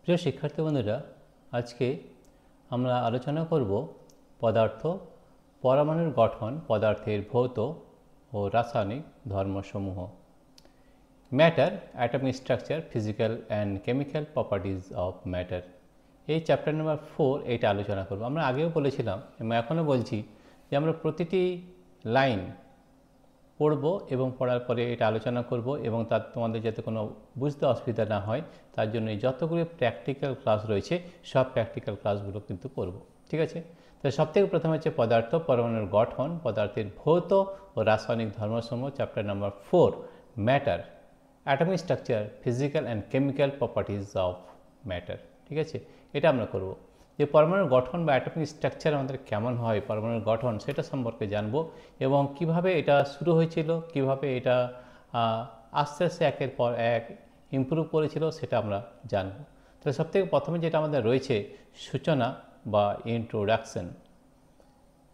প্রিয় শিক্ষার্থী বন্ধুরা, আজকে আমরা আলোচনা করব পদার্থ, পরমাণুর গঠন, পদার্থের ভৌত ও রাসায়নিক ধর্মসমূহ। Matter, atomic structure, physical and chemical properties of matter. এই চ্যাপ্টার নাম্বার 4 এটা আলোচনা করব। আমরা আগেও বলেছিলাম এবং এখনও বলছি যে আমরা প্রতিটি লাইন পড়ব এবং পড়ার পরে এটা আলোচনা করব এবং তার তোমাদের যাতে কোনো বুঝতে অসুবিধা না হয় তার জন্য যতগুলো প্র্যাকটিক্যাল ক্লাস রয়েছে সব প্র্যাকটিক্যাল ক্লাসগুলো কিন্তু করব। ঠিক আছে? তো সবথেকে প্রথমে হচ্ছে পদার্থ, পরমাণুর গঠন, পদার্থের ভৌত ও রাসায়নিক ধর্মসমূহ, chapter number 4 matter, atomic structure, physical and chemical properties of matter. ঠিক আছে? এটা আমরা করব। যে পরমাণুর গঠন বা অ্যাটমিক স্ট্রাকচার আমাদের কেমন হয়, পরমাণুর গঠন সেটা সম্পর্কে জানব এবং কিভাবে এটা শুরু হয়েছিল, কিভাবে এটা আস্তে আস্তে একের পর এক ইমপ্রুভ করেছিল সেটা আমরা জানব। তাহলে সবথেকে প্রথমে যেটা আমাদের রয়েছে সূচনা বা ইন্ট্রোডাকশন।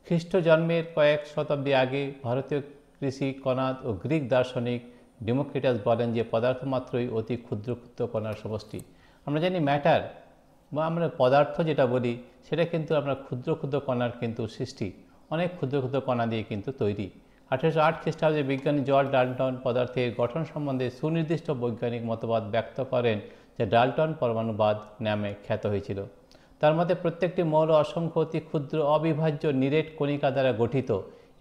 খ্রিস্ট জন্মের কয়েক শতাব্দী আগে ভারতীয় কৃষি কণাদ ও গ্রিক দার্শনিক ডেমোক্রিটাস বলেন যে পদার্থ মাত্রই অতি ক্ষুদ্র ক্ষুদ্র কণার সমষ্টি। আমরা জানি ম্যাটার বা আমরা পদার্থ যেটা বলি সেটা কিন্তু আমরা ক্ষুদ্র ক্ষুদ্র কণার কিন্তু সৃষ্টি, অনেক ক্ষুদ্র ক্ষুদ্র কণা দিয়ে কিন্তু তৈরি। 1808 খ্রিস্টাব্দে বিজ্ঞানী জর্জ ডাল্টন পদার্থের গঠন সম্বন্ধে সুনির্দিষ্ট বৈজ্ঞানিক মতবাদ ব্যক্ত করেন যা ডাল্টন পরমাণুবাদ নামে খ্যাত হয়েছিল। তার মতে প্রত্যেকটি মৌল অসংখ্য অতি ক্ষুদ্র অবিভাজ্য নিরেট কণিকা দ্বারা গঠিত।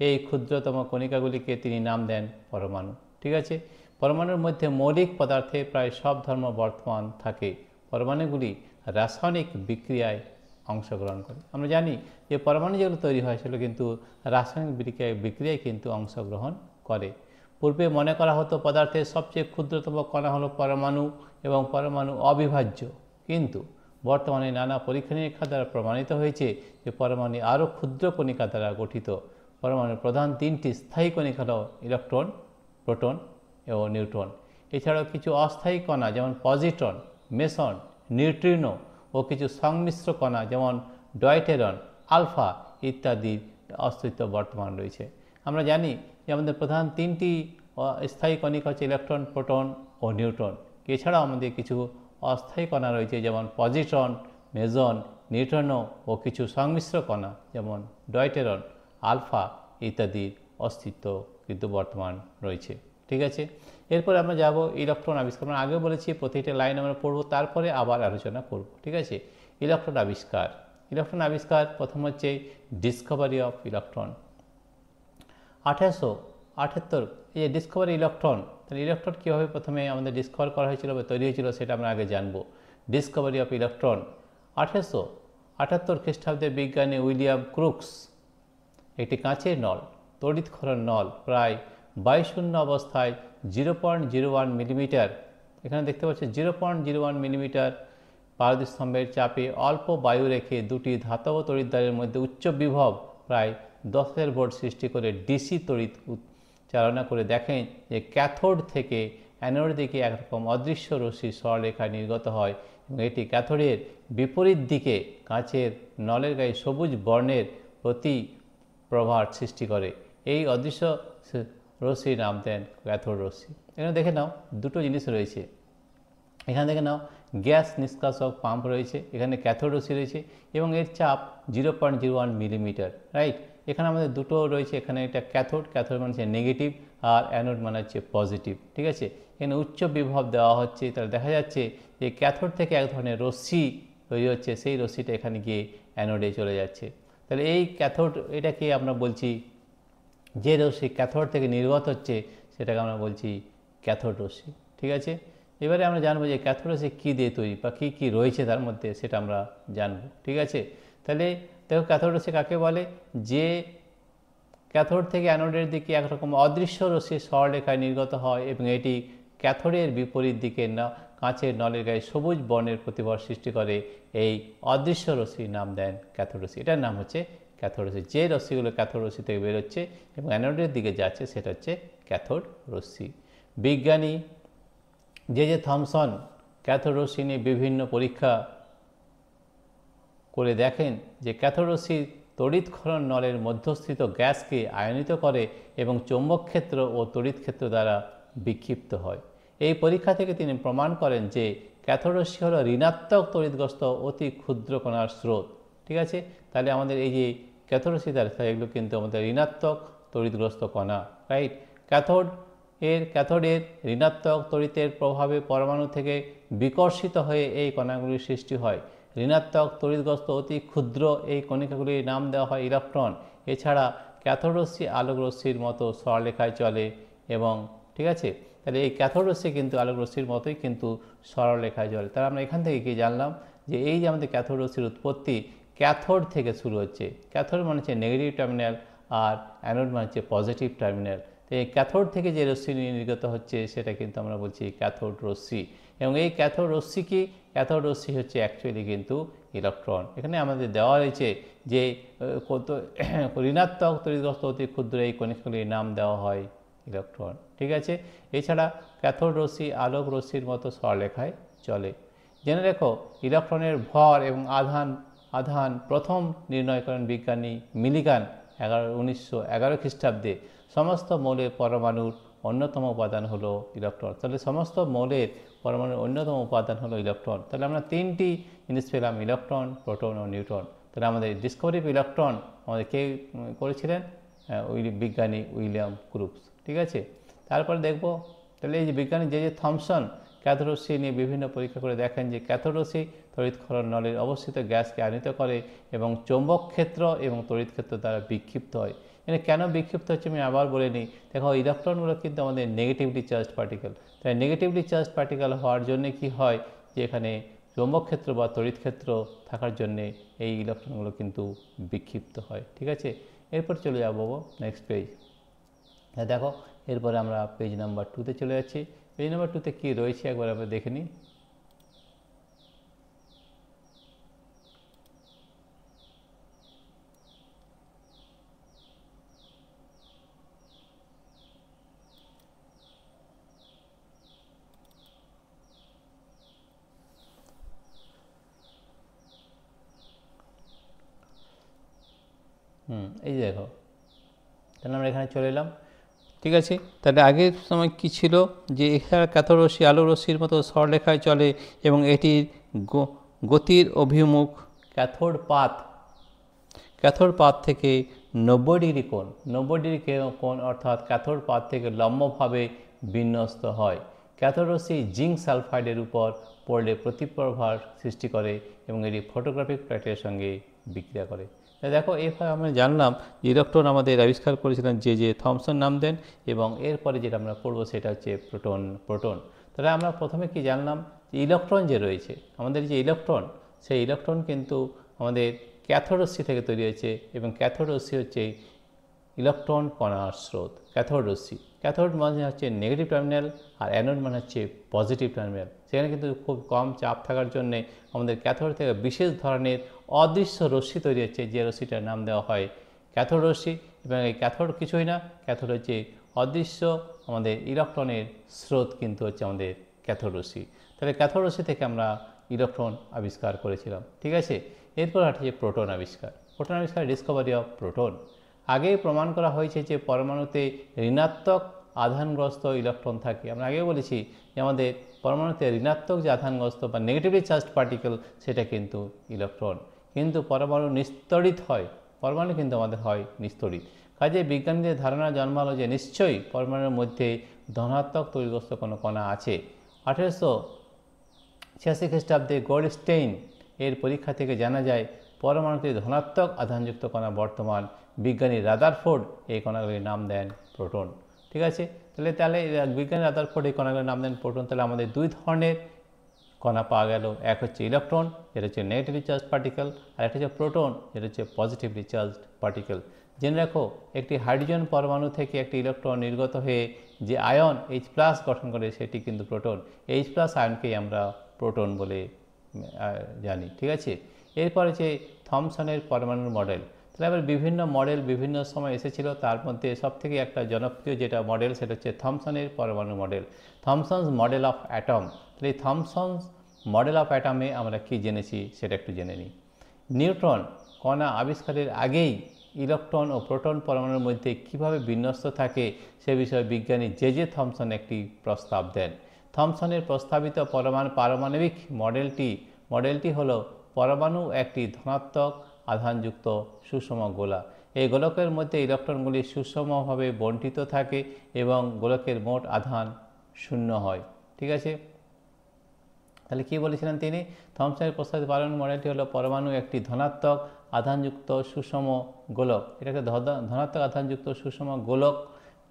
এই ক্ষুদ্রতম কণিকাগুলিকে তিনি নাম দেন পরমাণু। ঠিক আছে? পরমাণুর মধ্যে মৌলিক পদার্থে প্রায় সব ধর্ম বর্তমান থাকে। পরমাণুগুলি রাসায়নিক বিক্রিয়ায় অংশগ্রহণ করে। আমরা জানি যে পরমাণু যেগুলো তৈরি হয় সেগুলো কিন্তু রাসায়নিক বিক্রিয়ায় কিন্তু অংশগ্রহণ করে। পূর্বে মনে করা হতো পদার্থের সবচেয়ে ক্ষুদ্রতম কণা হলো পরমাণু এবং পরমাণু অবিভাজ্য, কিন্তু বর্তমানে নানা পরীক্ষা নিরীক্ষা দ্বারা প্রমাণিত হয়েছে যে পরমাণু আরও ক্ষুদ্র কণিকা দ্বারা গঠিত। পরমাণুর প্রধান তিনটি স্থায়ী কণিকা হল ইলেকট্রন, প্রোটন এবং নিউট্রন। এছাড়াও কিছু অস্থায়ী কণা যেমন পজিট্রন, মেসন, নিউট্রিনো ও কিছু সংমিশ্র কণা যেমন ডয়টেরন, আলফা ইত্যাদির অস্তিত্ব বর্তমান রয়েছে। আমরা জানি যে আমাদের প্রধান তিনটি স্থায়ী কণিকা হচ্ছে ইলেকট্রন, প্রোটন ও নিউট্রন। এছাড়াও আমাদের কিছু অস্থায়ী কণা রয়েছে যেমন পজিট্রন, মেসন, নিউট্রিনো ও কিছু সংমিশ্র কণা যেমন ডয়টেরন, আলফা ইত্যাদির অস্তিত্ব কিন্তু বর্তমান রয়েছে। ঠিক আছে? এরপরে আমরা যাব ইলেকট্রন আবিষ্কার। আমরা আগেও বলেছি প্রতিটা লাইন আমরা পড়ব, তারপরে আবার আলোচনা করব। ঠিক আছে? ইলেকট্রন আবিষ্কার। ইলেকট্রন আবিষ্কার প্রথম হচ্ছে ডিসকভারি অফ ইলেকট্রন। 1878 এই যে ডিসকভারি ইলেকট্রন, তাহলে ইলেকট্রন কীভাবে প্রথমে আমাদের ডিসকভার করা হয়েছিল বা তৈরি হয়েছিল সেটা আমরা আগে জানব। ডিসকভারি অফ ইলেকট্রন 1878 খ্রিস্টাব্দে বিজ্ঞানী উইলিয়াম ক্রুক্স একটি কাঁচের নল, তড়িৎক্ষরণ নল, প্রায় 22শূন্য অবস্থায় 0.01 মিলিমিটার, এখানে দেখতে পাচ্ছি 0.01 মিলিমিটার পারদস্তম্ভের চাপে অল্প বায়ু রেখে দুটি ধাতব তড়িৎদ্বারের মধ্যে উচ্চ বিভব প্রায় 10,000 ভোল্ট সৃষ্টি করে ডিসি তড়িৎ চালনা করে দেখেন যে ক্যাথোড থেকে অ্যানোড দিকে একরকম অদৃশ্য রশ্মি সরলরেখা নির্গত হয় এবং এটি ক্যাথোডের বিপরীত দিকে কাঁচের নলের গায়ে সবুজ বর্ণের প্রতি প্রভাব সৃষ্টি করে। এই অদৃশ্য রশ্মির নাম দেন ক্যাথোড রশ্মি। এখানে দেখে নাও দুটো জিনিস রয়েছে। এখানে দেখে নাও গ্যাস নিষ্কাশক পাম্প রয়েছে, এখানে ক্যাথোড রশ্মি রয়েছে এবং এর চাপ 0.01 মিলিমিটার। রাইট? এখানে আমাদের দুটো রয়েছে, এখানে এটা ক্যাথোড, ক্যাথোড মানে হচ্ছে নেগেটিভ আর অ্যানোড মানে হচ্ছে পজিটিভ। ঠিক আছে? এখানে উচ্চ বিভব দেওয়া হচ্ছে, তাহলে দেখা যাচ্ছে যে ক্যাথোড থেকে এক ধরনের রশ্মি তৈরি হচ্ছে, সেই রশ্মিটা এখানে গিয়ে অ্যানোডে চলে যাচ্ছে। তাহলে এই ক্যাথোড, এটাকে আমরা বলছি যে রশ্মি ক্যাথোড থেকে নির্গত হচ্ছে সেটাকে আমরা বলছি ক্যাথোড রশ্মি। ঠিক আছে? এবারে আমরা জানবো যে ক্যাথোড রশ্মি কী দিয়ে তৈরি বা কী কী রয়েছে তার মধ্যে সেটা আমরা জানবো। ঠিক আছে? তাহলে দেখো ক্যাথোড রশ্মি কাকে বলে? যে ক্যাথোড থেকে অ্যানোডের দিকে একরকম অদৃশ্য রশ্মি সরলরেখায় নির্গত হয় এবং এটি ক্যাথোডের বিপরীত দিকে কাঁচের নলের গায়ে সবুজ বর্ণের প্রতিভাব সৃষ্টি করে। এই অদৃশ্য রশ্মির নাম দেন ক্যাথোড রশ্মি। এটার নাম হচ্ছে ক্যাথোড রশ্মি। যে রশ্মিগুলো ক্যাথোড রশ্মি থেকে বেরোচ্ছে এবং অ্যানোডের দিকে যাচ্ছে সেটা হচ্ছে ক্যাথোড রশ্মি। বিজ্ঞানী জে থমসন ক্যাথোড রশ্মি নিয়ে বিভিন্ন পরীক্ষা করে দেখেন যে ক্যাথোড রশ্মি তড়িৎক্ষরণ নলের মধ্যস্থিত গ্যাসকে আয়নিত করে এবং চৌম্বক ক্ষেত্র ও তড়িৎ ক্ষেত্র দ্বারা বিক্ষিপ্ত হয়। এই পরীক্ষা থেকে তিনি প্রমাণ করেন যে ক্যাথোড রশ্মি হলো ঋণাত্মক তড়িৎগ্রস্ত অতি ক্ষুদ্র কণার স্রোত। ঠিক আছে, তাহলে আমাদের এই যে ক্যাথোড রশ্মি দ্বারা এগুলো কিন্তু আমাদের ঋণাত্মক তড়িৎগ্রস্ত কণা, রাইট। ক্যাথোডের ঋণাত্মক তড়িতের প্রভাবে পরমাণু থেকে বিকর্ষিত হয়ে এই কণাগুলির সৃষ্টি হয়। ঋণাত্মক তড়িৎগ্রস্ত অতি ক্ষুদ্র এই কণিকাগুলির নাম দেওয়া হয় ইলেকট্রন। এছাড়া ক্যাথোড রশ্মি আলোক রশ্মির মতো সরলরেখায় চলে এবং ঠিক আছে, তাহলে এই ক্যাথোড রশ্মি কিন্তু আলোক রশ্মির মতোই কিন্তু সরলরেখায় চলে। তাহলে আমরা এখান থেকে কি জানলাম যে এই যে আমাদের ক্যাথোড রশ্মির উৎপত্তি ক্যাথোড থেকে শুরু হচ্ছে। ক্যাথোড মানে হচ্ছে নেগেটিভ টার্মিনাল আর অ্যানোড মানে হচ্ছে পজিটিভ টার্মিনাল। তো এই ক্যাথোড থেকে যে রশ্মি নির্গত হচ্ছে সেটা কিন্তু আমরা বলছি ক্যাথোড রশ্মি। এবং এই ক্যাথোড রশ্মি কি? ক্যাথোড রশ্মি হচ্ছে অ্যাকচুয়ালি কিন্তু ইলেকট্রন। এখানে আমাদের দেওয়া রয়েছে যে কত ঋণাত্মক তড়িৎগ্রস্ত অতি ক্ষুদ্র এই কণিকাগুলির নাম দেওয়া হয় ইলেকট্রন। ঠিক আছে, এছাড়া ক্যাথোড রশ্মি আলোক রশ্মির মতো সরলরেখায় চলে। জেনে রেখো ইলেকট্রনের ভর এবং আধান প্রথম নির্ণয় করেন বিজ্ঞানী মিলিগান 1911 খ্রিস্টাব্দে। সমস্ত মৌলের পরমাণুর অন্যতম উপাদান হলো ইলেকট্রন। তাহলে সমস্ত মৌলের পরমাণুর অন্যতম উপাদান হলো ইলেকট্রন। তাহলে আমরা তিনটি জিনিস পেলাম, ইলেকট্রন, প্রোটন ও নিউট্রন। তাহলে আমাদের ডিসকভারি অফ ইলেকট্রন আমাদের কে করেছিলেন? বিজ্ঞানী উইলিয়াম ক্রুপস। ঠিক আছে, তারপরে দেখব তাহলে এই যে বিজ্ঞানী যে থমসন ক্যাথোড রশ্মি নিয়ে বিভিন্ন পরীক্ষা করে দেখেন যে ক্যাথোড রশ্মি তড়িৎক্ষরণ নলের অবস্থিত গ্যাসকে আনিত করে এবং চৌম্বক ক্ষেত্র এবং তড়িৎ ক্ষেত্র দ্বারা বিক্ষিপ্ত হয়। এখানে কেন বিক্ষিপ্ত হচ্ছে আমি আবার বলে নিই। দেখো ইলেকট্রনগুলো কিন্তু আমাদের নেগেটিভলি চার্জড পার্টিকেল। তাই নেগেটিভলি চার্জড পার্টিকেল হওয়ার জন্য কি হয় যে এখানে চৌম্বক ক্ষেত্র বা তড়িৎ ক্ষেত্র থাকার জন্যে এই ইলেকট্রনগুলো কিন্তু বিক্ষিপ্ত হয়। ঠিক আছে, এরপর চলে যাবো নেক্সট পেজ। দেখো এরপরে আমরা পেজ নাম্বার 2-তে চলে যাচ্ছি। পেজ নাম্বার 2-তে কী রয়েছে একবার আমরা দেখে নিই। এই যে দেখো, তাহলে আমরা এখানে চলে এলাম। ঠিক আছে, তাহলে আগের সময় কি ছিল যে এখানে ক্যাথোড রশ্মি আলোক রশ্মির মতো সরলরেখায় চলে এবং এটির গতির অভিমুখ ক্যাথোড পাথ থেকে 90 ডিগ্রি কোণ, 90 ডিগ্রি কোণ অর্থাৎ ক্যাথোড পাথ থেকে লম্বভাবে বিন্যস্ত হয়। ক্যাথোড রশ্মি জিঙ্ক সালফাইডের উপর পড়লে প্রতিপ্রভার সৃষ্টি করে এবং এটি ফটোগ্রাফিক প্যাটার্নের সঙ্গে বিক্রিয়া করে। দেখো এভাবে আমরা জানলাম ইলেকট্রন আমাদের আবিষ্কার করেছিলেন যে থমসন নাম দেন এবং এরপরে যেটা আমরা পড়বো সেটা হচ্ছে প্রোটন। তাহলে আমরা প্রথমে কি জানলাম যে ইলেকট্রন যে রয়েছে আমাদের যে ইলেকট্রন, সেই ইলেকট্রন কিন্তু আমাদের ক্যাথোড রশ্মি থেকে তৈরি হয়েছে এবং ক্যাথোড রশ্মি হচ্ছে ইলেকট্রন কণার স্রোত। ক্যাথোড মানে হচ্ছে নেগেটিভ টার্মিনাল আর অ্যানোড মানে হচ্ছে পজিটিভ টার্মিনাল। সেখানে কিন্তু খুব কম চাপ থাকার জন্যে আমাদের ক্যাথোড থেকে বিশেষ ধরনের অদৃশ্য রশ্মি তৈরি হচ্ছে, যে রশ্মিটার নাম দেওয়া হয় ক্যাথোড রশ্মি। এবং এই ক্যাথোড কিছুই না, ক্যাথোড হচ্ছে অদৃশ্য আমাদের ইলেকট্রনের স্রোত কিন্তু হচ্ছে আমাদের ক্যাথোড রশ্মি। তাহলে ক্যাথোড রশ্মি থেকে আমরা ইলেকট্রন আবিষ্কার করেছিলাম। ঠিক আছে, এরপর হচ্ছে প্রোটন আবিষ্কার। Discovery of proton. আগেই প্রমাণ করা হয়েছে যে পরমাণুতে ঋণাত্মক আধানগ্রস্ত ইলেকট্রন থাকে। আমরা আগেও বলেছি যে আমাদের পরমাণুতে ঋণাত্মক যে আধানগ্রস্ত বা নেগেটিভলি চার্জড পার্টিকেল সেটা কিন্তু ইলেকট্রন। কিন্তু পরমাণু নিস্তড়িত হয়, পরমাণু কিন্তু আমাদের হয় নিস্তড়িত। কাজে বিজ্ঞানীদের ধারণা জন্মালো যে নিশ্চয়ই পরমাণুর মধ্যে ধনাত্মক তড়িৎগ্রস্ত কোনো কণা আছে। 1886 খ্রিস্টাব্দে গোল্ডস্টেইন এর পরীক্ষা থেকে জানা যায় পরমাণুতে ধনাত্মক আধানযুক্ত কণা বর্তমান। বিজ্ঞানী রাদারফোর্ড এই কণাগুলির নাম দেন প্রোটন। ঠিক আছে, তাহলে বিজ্ঞানী রাদারফোর্ড এই কণাগুলির নাম দেন প্রোটন। তাহলে আমাদের দুই ধরনের কণা পাওয়া গেল, এক হচ্ছে ইলেকট্রন যেটা হচ্ছে নেগেটিভলি চার্জ পার্টিকেল, আর একটা হচ্ছে প্রোটন যেটা হচ্ছে পজিটিভলি চার্জ পার্টিকেল। জেনে রাখো একটি হাইড্রোজেন পরমাণু থেকে একটি ইলেকট্রন নির্গত হয়ে যে আয়ন H+ গঠন করে সেটি কিন্তু প্রোটন। H+ আয়নকেই আমরা প্রোটন বলে জানি। ঠিক আছে, এরপর হচ্ছে থমসনের পরমাণুর মডেল। তাহলে আবার বিভিন্ন মডেল বিভিন্ন সময় এসেছিল, তার মধ্যে সবথেকে একটা জনপ্রিয় যেটা মডেল সেটা হচ্ছে থমসনের পরমাণু মডেল, থমসনস মডেল অফ অ্যাটম। তাহলে এই থমসনস মডেল অফ অ্যাটমে আমরা কি জেনেছি সেটা একটু জেনে নিই। নিউট্রন কণা আবিষ্কারের আগেই ইলেকট্রন ও প্রোটন পরমাণুর মধ্যে কিভাবে বিন্যস্ত থাকে সে বিষয়ে বিজ্ঞানী জে থমসন একটি প্রস্তাব দেন। থমসনের প্রস্তাবিত পারমাণবিক মডেলটি হলো পরমাণু একটি ধনাত্মক আধানযুক্ত সুষম গোলা। এই গোলকের মধ্যে ইলেকট্রনগুলি সুষমভাবে বণ্টিত থাকে এবং গোলকের মোট আধান শূন্য হয়। ঠিক আছে, তাহলে কি বলেছিলেন তিনি? থমসনের প্রস্তাবিত পারমাণবিক মডেলটি হলো পরমাণু একটি ধনাত্মক আধানযুক্ত সুষম গোলক। এটা একটা ধনাত্মক আধানযুক্ত সুষম গোলক,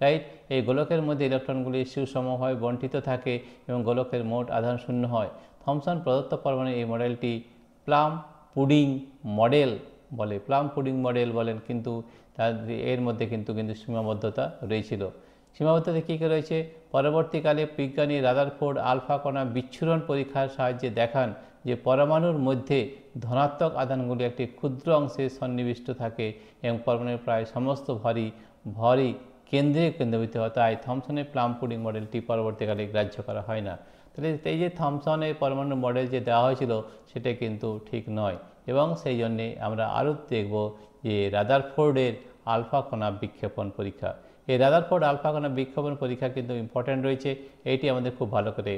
রাইট। এই গোলকের মধ্যে ইলেকট্রনগুলি সুষমভাবে বণ্টিত থাকে এবং গোলকের মোট আধান শূন্য হয়। থমসন প্রদত্ত পরমাণু এই মডেলটি প্লাম পুডিং মডেল বলে। প্লাম পুডিং মডেল বলেন, কিন্তু এর মধ্যে কিন্তু সীমাবদ্ধতা রয়েছিল। সীমাবদ্ধতা কী কী রয়েছে? পরবর্তীকালে বিজ্ঞানী রাদারফোর্ড আলফা কণা বিচ্ছুরণ পরীক্ষার সাহায্যে দেখান যে পরমাণুর মধ্যে ধনাত্মক আধানগুলি একটি ক্ষুদ্র অংশে সন্নিবিষ্ট থাকে এবং পরমাণুর প্রায় সমস্ত ভরই কেন্দ্রীভূত হয়। তাই থমসনের প্লাম পুডিং মডেলটি পরবর্তীকালে গ্রাহ্য করা হয় না। তাহলে এই যে থমসনের পরমাণু মডেল যে দেওয়া হয়েছিল সেটা কিন্তু ঠিক নয়, এবং সেই জন্যে আমরা আরও দেখব যে রাদারফোর্ডের আলফা কণা বিক্ষেপণ পরীক্ষা। এই রাদারফোর্ড আলফা কণা বিক্ষেপণ পরীক্ষা কিন্তু ইম্পর্ট্যান্ট রয়েছে, এইটি আমাদের খুব ভালো করে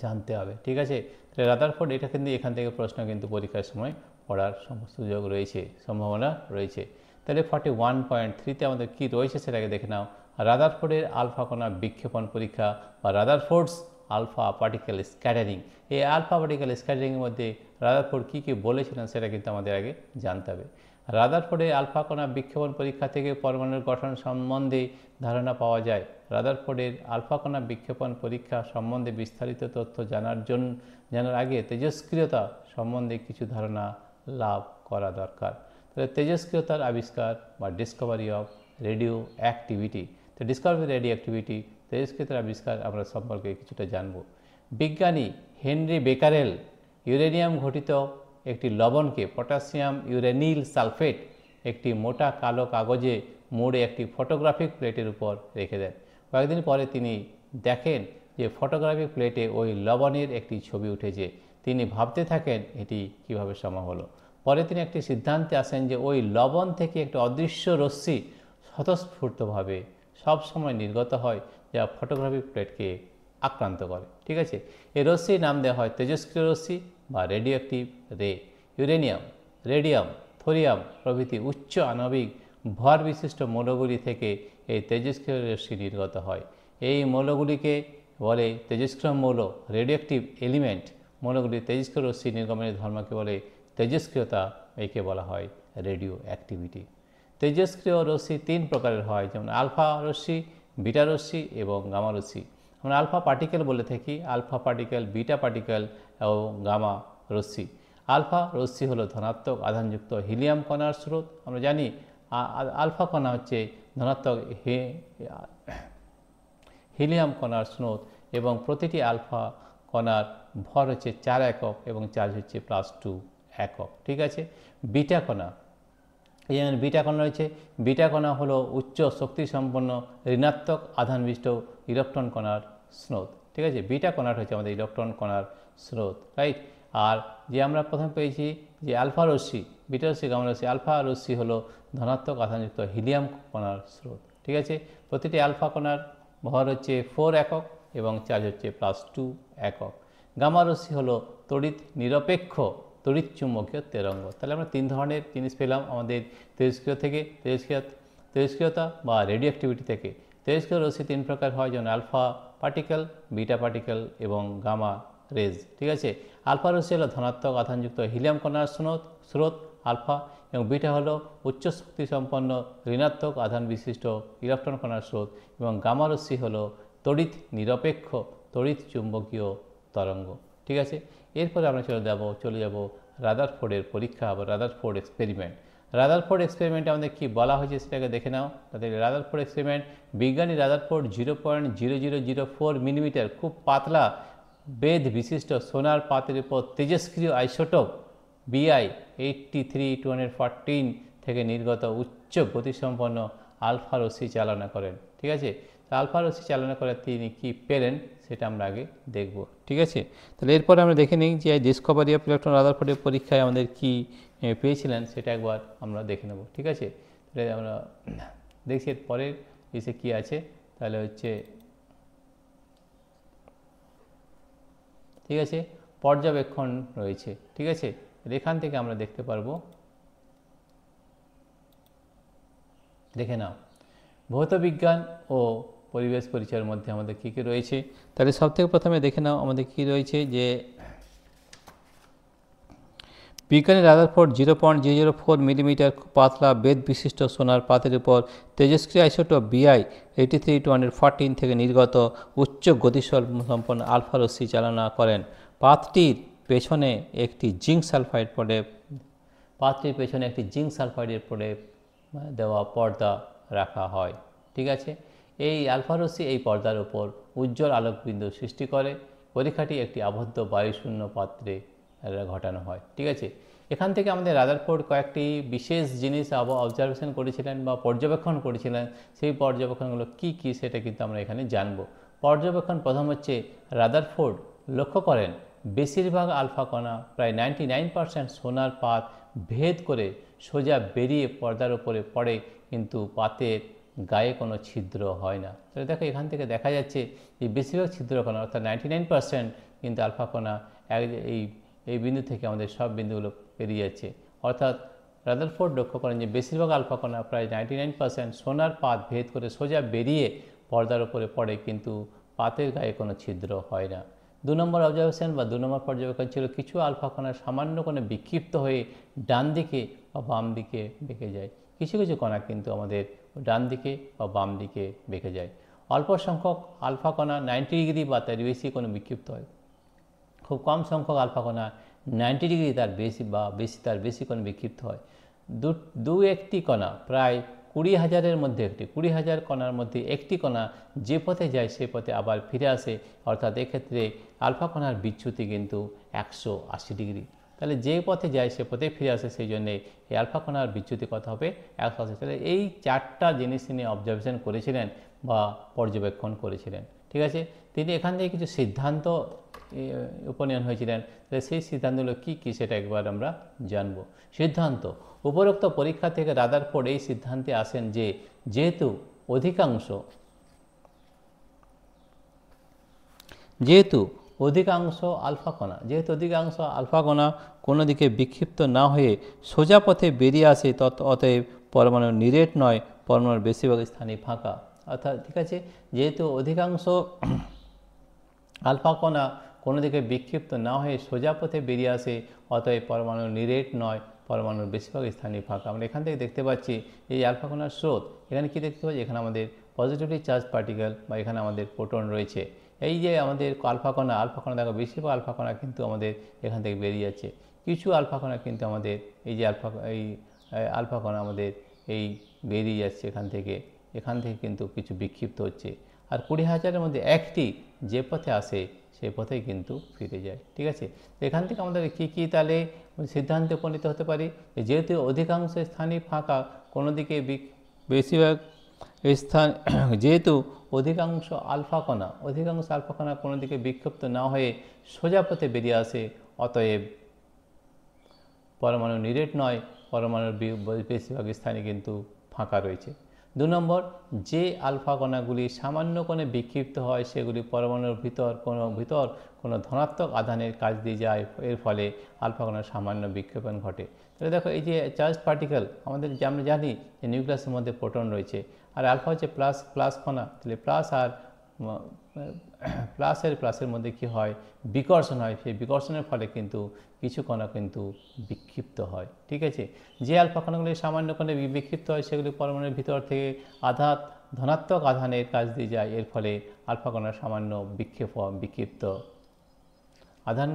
জানতে হবে। ঠিক আছে, তাহলে রাদারফোর্ড এটা কিন্তু এখান থেকে প্রশ্ন কিন্তু পরীক্ষার সময় পড়ার সুযোগ রয়েছে, সম্ভাবনা রয়েছে। তাহলে 41.3-তে আমাদের কী রয়েছে সেটাকে দেখে নাও। রাদারফোর্ডের আলফা কণা বিক্ষেপণ পরীক্ষা বা রাদারফোর্ডস আলফা পার্টিকেল স্ক্যাটারিং। এই আলফা পার্টিকেল স্ক্যাটারিংয়ের মধ্যে রাদারফোর্ড কী কী বলেছিলেন সেটা কিন্তু আমাদের আগে জানতে হবে। রাদারফোর্ডের আলফা কণা বিক্ষেপণ পরীক্ষা থেকে পরমাণুর গঠন সম্বন্ধে ধারণা পাওয়া যায়। রাদারফোর্ডের আলফা কণা বিক্ষেপণ পরীক্ষা সম্বন্ধে বিস্তারিত তথ্য জানার আগে তেজস্ক্রিয়তা সম্বন্ধে কিছু ধারণা লাভ করা দরকার। তাহলে তেজস্ক্রিয়তার আবিষ্কার বা ডিসকভারি অফ রেডিও অ্যাক্টিভিটি। তো ডিসকভারি রেডিও অ্যাক্টিভিটি, তেজস্ক্রিয়তার আবিষ্কার আমরা সম্পর্কে কিছুটা জানব। বিজ্ঞানী হেনরি বেকারেল ইউরেনিয়াম ঘটিত একটি লবণকে পটাশিয়াম ইউরেনিল সালফেট একটি মোটা কালো কাগজে মুড়ে একটি ফটোগ্রাফিক প্লেটের উপর রেখে দেন। কয়েকদিন পরে তিনি দেখেন যে ফটোগ্রাফিক প্লেটে ওই লবণের একটি ছবি উঠেছে। তিনি ভাবতে থাকেন এটি কিভাবে সম্ভব হলো। পরে তিনি একটি সিদ্ধান্তে আসেন যে ওই লবণ থেকে একটি অদৃশ্য রশ্মি স্বতঃস্ফূর্তভাবে সবসময় নির্গত হয়, যা ফটোগ্রাফিক প্লেটকে আক্রান্ত করে। ঠিক আছে, এই রশ্মির নাম দেওয়া হয় তেজস্ক্রিয় রশ্মি বা রেডিও অ্যাক্টিভ রে। ইউরেনিয়াম, রেডিয়াম, থোরিয়াম প্রভৃতি উচ্চ আণবিক ভর বিশিষ্ট মৌলগুলি থেকে এই তেজস্ক্রিয় রশ্মি নির্গত হয়। এই মৌলগুলিকে বলে তেজস্ক্রিয় মৌল, রেডিও অ্যাক্টিভ এলিমেন্ট। মৌলগুলি তেজস্ক্রিয় রশ্মি নির্গমনের ধর্মকে বলে তেজস্ক্রিয়তা, একে বলা হয় রেডিও অ্যাক্টিভিটি। তেজস্ক্রিয় রশ্মি 3 প্রকারের হয়, যেমন আলফা রশ্মি, বিটা রশ্মি এবং গামা রশ্মি। আমরা আলফা পার্টিকেল বলে থাকি, আলফা পার্টিকেল, বিটা পার্টিকেল এবং গামা রশ্মি। আলফা রশ্মি হলো ধনাত্মক আধানযুক্ত হিলিয়াম কণার স্রোত। আমরা জানি আলফা কণা হচ্ছে ধনাত্মক হিলিয়াম কণার স্রোত এবং প্রতিটি আলফা কণার ভর হচ্ছে 4 একক এবং চার্জ হচ্ছে +2 একক। ঠিক আছে, বিটা কণা, এই যেমন বিটা কণা রয়েছে, বিটা কণা হলো উচ্চ শক্তি সম্পন্ন ঋণাত্মক আধানবিষ্ট ইলেকট্রন কণার স্রোত। ঠিক আছে, বিটা কণাটা হচ্ছে আমাদের ইলেকট্রন কণার স্রোত, রাইট। আর যে আমরা প্রথমে পেয়েছি যে আলফা রশ্মি, বিটা রশ্মি, গামা রশ্মি। আলফা রশ্মি হলো ধনাত্মক আধানযুক্ত হিলিয়াম কণার স্রোত। ঠিক আছে, প্রতিটি আলফা কণার ভর হচ্ছে 4 একক এবং চার্জ হচ্ছে +2 একক। গামা রশ্মি হলো তড়িৎ নিরপেক্ষ তড়িৎ চুম্বকীয় তরঙ্গ। তাহলে আমরা 3 ধরনের জিনিস পেলাম আমাদের তেজস্ক্রিয় থেকে, তেজস্ক্রিয়তা বা রেডিও অ্যাক্টিভিটি থেকে। তেজস্ক্রিয় রশ্মি 3 প্রকার হয়, যেমন আলফা পার্টিকেল, বিটা পার্টিকেল এবং গামা রেজ। ঠিক আছে, আলফা রশ্মি হলো ধনাত্মক আধানযুক্ত হিলিয়াম কণার স্রোত আলফা, এবং বিটা হলো উচ্চ শক্তি সম্পন্ন ঋণাত্মক আধান বিশিষ্ট ইলেকট্রন কণার স্রোত, এবং গামা রশ্মি হলো তড়িৎ নিরপেক্ষ তড়িৎ চুম্বকীয় তরঙ্গ। ঠিক আছে, এরপরে আমরা চলে যাব রাদারফোর্ডের পরীক্ষা বা রাদারফোর্ড এক্সপেরিমেন্ট। রাদারফোর্ড এক্সপেরিমেন্টে আমাদের কী বলা হয়েছে সেটাকে দেখে নাও। তাদের রাদারফোর্ড এক্সপেরিমেন্ট, বিজ্ঞানী রাদারফোর্ড 0.0004 মিলিমিটার খুব পাতলা বেধ বিশিষ্ট সোনার পাতের উপর তেজস্ক্রিয় আইসোটোপ BI 83-214 থেকে নির্গত উচ্চ গতিসম্পন্ন আলফা রশ্মি চালনা করেন। ঠিক আছে, আলফা রশ্মি চালনা করে তিনি কি পেলেন সেটা আমরা আগে দেখব। ঠিক আছে, তাহলে এরপরে আমরা দেখে নিই যে ডিসকভারি অফ ইলেকট্রন রাদারফোর্ডের পরীক্ষায় আমাদের কি পেয়েছিলেন সেটা একবার আমরা দেখে নেব। ঠিক আছে, তাহলে আমরা দেখছি এর পরের এসে কী আছে। তাহলে হচ্ছে ঠিক আছে, পর্যবেক্ষণ রয়েছে। ঠিক আছে, এখান থেকে আমরা দেখতে পারবো, দেখে নাও ভৌতবিজ্ঞান ও পরিবেশ পরিচয়ের মধ্যে আমাদের কী কী রয়েছে। তাহলে সবথেকে প্রথমে দেখে নাও আমাদের কী রয়েছে, যে বিজ্ঞানী রাদারফোর্ড 0.004 মিলিমিটার পাতলা বেদ বিশিষ্ট সোনার পাতের উপর তেজস্ক্রিয় আইসোটোপ বিআই 83-214 থেকে নির্গত উচ্চ গতিসম্পন্ন আলফা রশ্মি চালনা করেন। পাতটির পেছনে একটি জিঙ্ক সালফাইডের প্রলেপ দেওয়া পর্দা রাখা হয়। ঠিক আছে, এই আলফা রশ্মি এই পর্দার উপর উজ্জ্বল আলোকবিন্দু সৃষ্টি করে। পরীক্ষাটি একটি আবদ্ধ বায়ুশূন্য পাত্রে ঘটানো হয়। ঠিক আছে, এখান থেকে আমাদের রাদারফোর্ড কয়েকটি বিশেষ জিনিস অবজারভেশন করেছিলেন বা পর্যবেক্ষণ করেছিলেন। সেই পর্যবেক্ষণগুলো কি কি সেটা কিন্তু আমরা এখানে জানব। পর্যবেক্ষণ প্রথম হচ্ছে, রাদারফোর্ড লক্ষ্য করেন বেশিরভাগ আলফা কণা প্রায় 99% সোনার পাত ভেদ করে সোজা বেরিয়ে পর্দার উপরে পড়ে, কিন্তু পাতের গায়ে কোনো ছিদ্র হয় না। তাহলে দেখো এখান থেকে দেখা যাচ্ছে যে বেশিরভাগ ছিদ্র কণা অর্থাৎ 99% কিন্তু আলফা কণা এই বিন্দু থেকে আমাদের সব বিন্দুগুলো পেরিয়ে যাচ্ছে। অর্থাৎ রাদারফোর্ড লক্ষ্য করেন যে বেশিরভাগ আলফা কণা প্রায় 99% সোনার পাত ভেদ করে সোজা বেরিয়ে পর্দার উপরে পড়ে, কিন্তু পাতের গায়ে কোনো ছিদ্র হয় না। 2 নম্বর অবজারভেশন বা 2 নম্বর পর্যবেক্ষণ ছিল, কিছু আলফা কণা সামান্য কোনো বিক্ষিপ্ত হয়ে ডান দিকে বা বাম দিকে বেঁকে যায়। কিছু কিছু কণা কিন্তু আমাদের ডান দিকে বা বাম দিকে বেঁকে যায়। অল্প সংখ্যক আলফা কণা 90 ডিগ্রি বা তার বেশি কোনো বিক্ষিপ্ত হয়। খুব কম সংখ্যক আলফা কণা 90 ডিগ্রি তার বেশি কোনো বিক্ষিপ্ত হয়। দু একটি কণা প্রায় 20,000-এর মধ্যে 20,000 কণার মধ্যে একটি কণা যে পথে যায় সে পথে আবার ফিরে আসে। অর্থাৎ এক্ষেত্রে আলফা কণার বিচ্যুতি কিন্তু 180 ডিগ্রি। তাহলে যে পথে যায় সে পথে ফিরে আসে, সেই জন্যে এই আলফা কণার বিচ্যুতি কত হবে, 180। তাহলে এই 4টা জিনিস তিনি অবজারভেশন করেছিলেন বা পর্যবেক্ষণ করেছিলেন। ঠিক আছে, তিনি এখান থেকে কিছু সিদ্ধান্ত উপনীত হয়েছিলেন। তাহলে সেই সিদ্ধান্তগুলো কী কী সেটা একবার আমরা জানব। সিদ্ধান্ত: উপরোক্ত পরীক্ষা থেকে রাদারফোর্ড এই সিদ্ধান্তে আসেন যে যেহেতু অধিকাংশ আলফা কণা কোনো দিকে বিক্ষিপ্ত না হয়ে সোজা পথে বেরিয়ে আসে, অতএব পরমাণু নিরেট নয়, পরমাণুর বেশিরভাগ স্থানই ফাঁকা। অর্থাৎ ঠিক আছে, যেহেতু অধিকাংশ আলফা কণা কোনো দিকে বিক্ষিপ্ত না হয়ে সোজা পথে বেরিয়ে আসে, অতএব পরমাণু নিরেট নয়, পরমাণুর বেশিরভাগ স্থানই ফাঁকা। আমরা এখান থেকে দেখতে পাচ্ছি এই আলফা কণার স্রোত। এখানে কি দেখতে পাচ্ছি, এখানে আমাদের পজিটিভলি চার্জ পার্টিকেল বা এখানে আমাদের প্রোটন রয়েছে। এই যে আমাদের আলফা কণা দেখো বেশিরভাগ আলফা কণা কিন্তু আমাদের এখান থেকে বেরিয়ে যাচ্ছে। কিছু আলফা কণা কিন্তু আমাদের এই যে আলফা কণা আমাদের এই বেরিয়ে যাচ্ছে এখান থেকে কিন্তু কিছু বিক্ষিপ্ত হচ্ছে। আর 20,000-এর মধ্যে একটি যে পথে আসে সেই পথেই কিন্তু ফিরে যায়। ঠিক আছে, তো এখান থেকে আমাদের কী তাহলে সিদ্ধান্তে উপনীত হতে পারি, যেহেতু অধিকাংশ স্থানই ফাঁকা, কোনো দিকে বেশিরভাগ স্থান যেহেতু অধিকাংশ আলফা কণা কোনো দিকে বিক্ষিপ্ত না হয়ে সোজা পথে বেরিয়ে আসে, অতএব পরমাণু নিরেট নয়, পরমাণুর বেশিরভাগ স্থানই কিন্তু ফাঁকা রয়েছে। 2 নম্বর, যে আলফা কণাগুলি সামান্য কোণে বিক্ষিপ্ত হয় সেগুলি পরমাণুর ভিতর কোনো ধনাত্মক আধানের কাজ দিয়ে যায়, এর ফলে আলফা কণার সামান্য বিক্ষেপণ ঘটে। তাহলে দেখো এই যে চার্জ পার্টিকেল আমাদের আমরা জানি যে নিউক্লিয়াসের মধ্যে প্রোটন রয়েছে, আর আলফা হচ্ছে প্লাস কণা। তাহলে প্লাসের মধ্যে কি হয়, বিকর্ষণ হয়। সেই বিকর্ষণের ফলে কিন্তু কিছু কণা কিন্তু বিক্ষিপ্ত হয়। ঠিক আছে, যে আলফা কণাগুলি সামান্য কোণে বিক্ষিপ্ত হয় সেগুলি পরমাণুর ভিতর থেকে ধনাত্মক আধানের কাজ দিয়ে যায়, এর ফলে আলফা কণার সামান্য বিক্ষিপ্ত আধান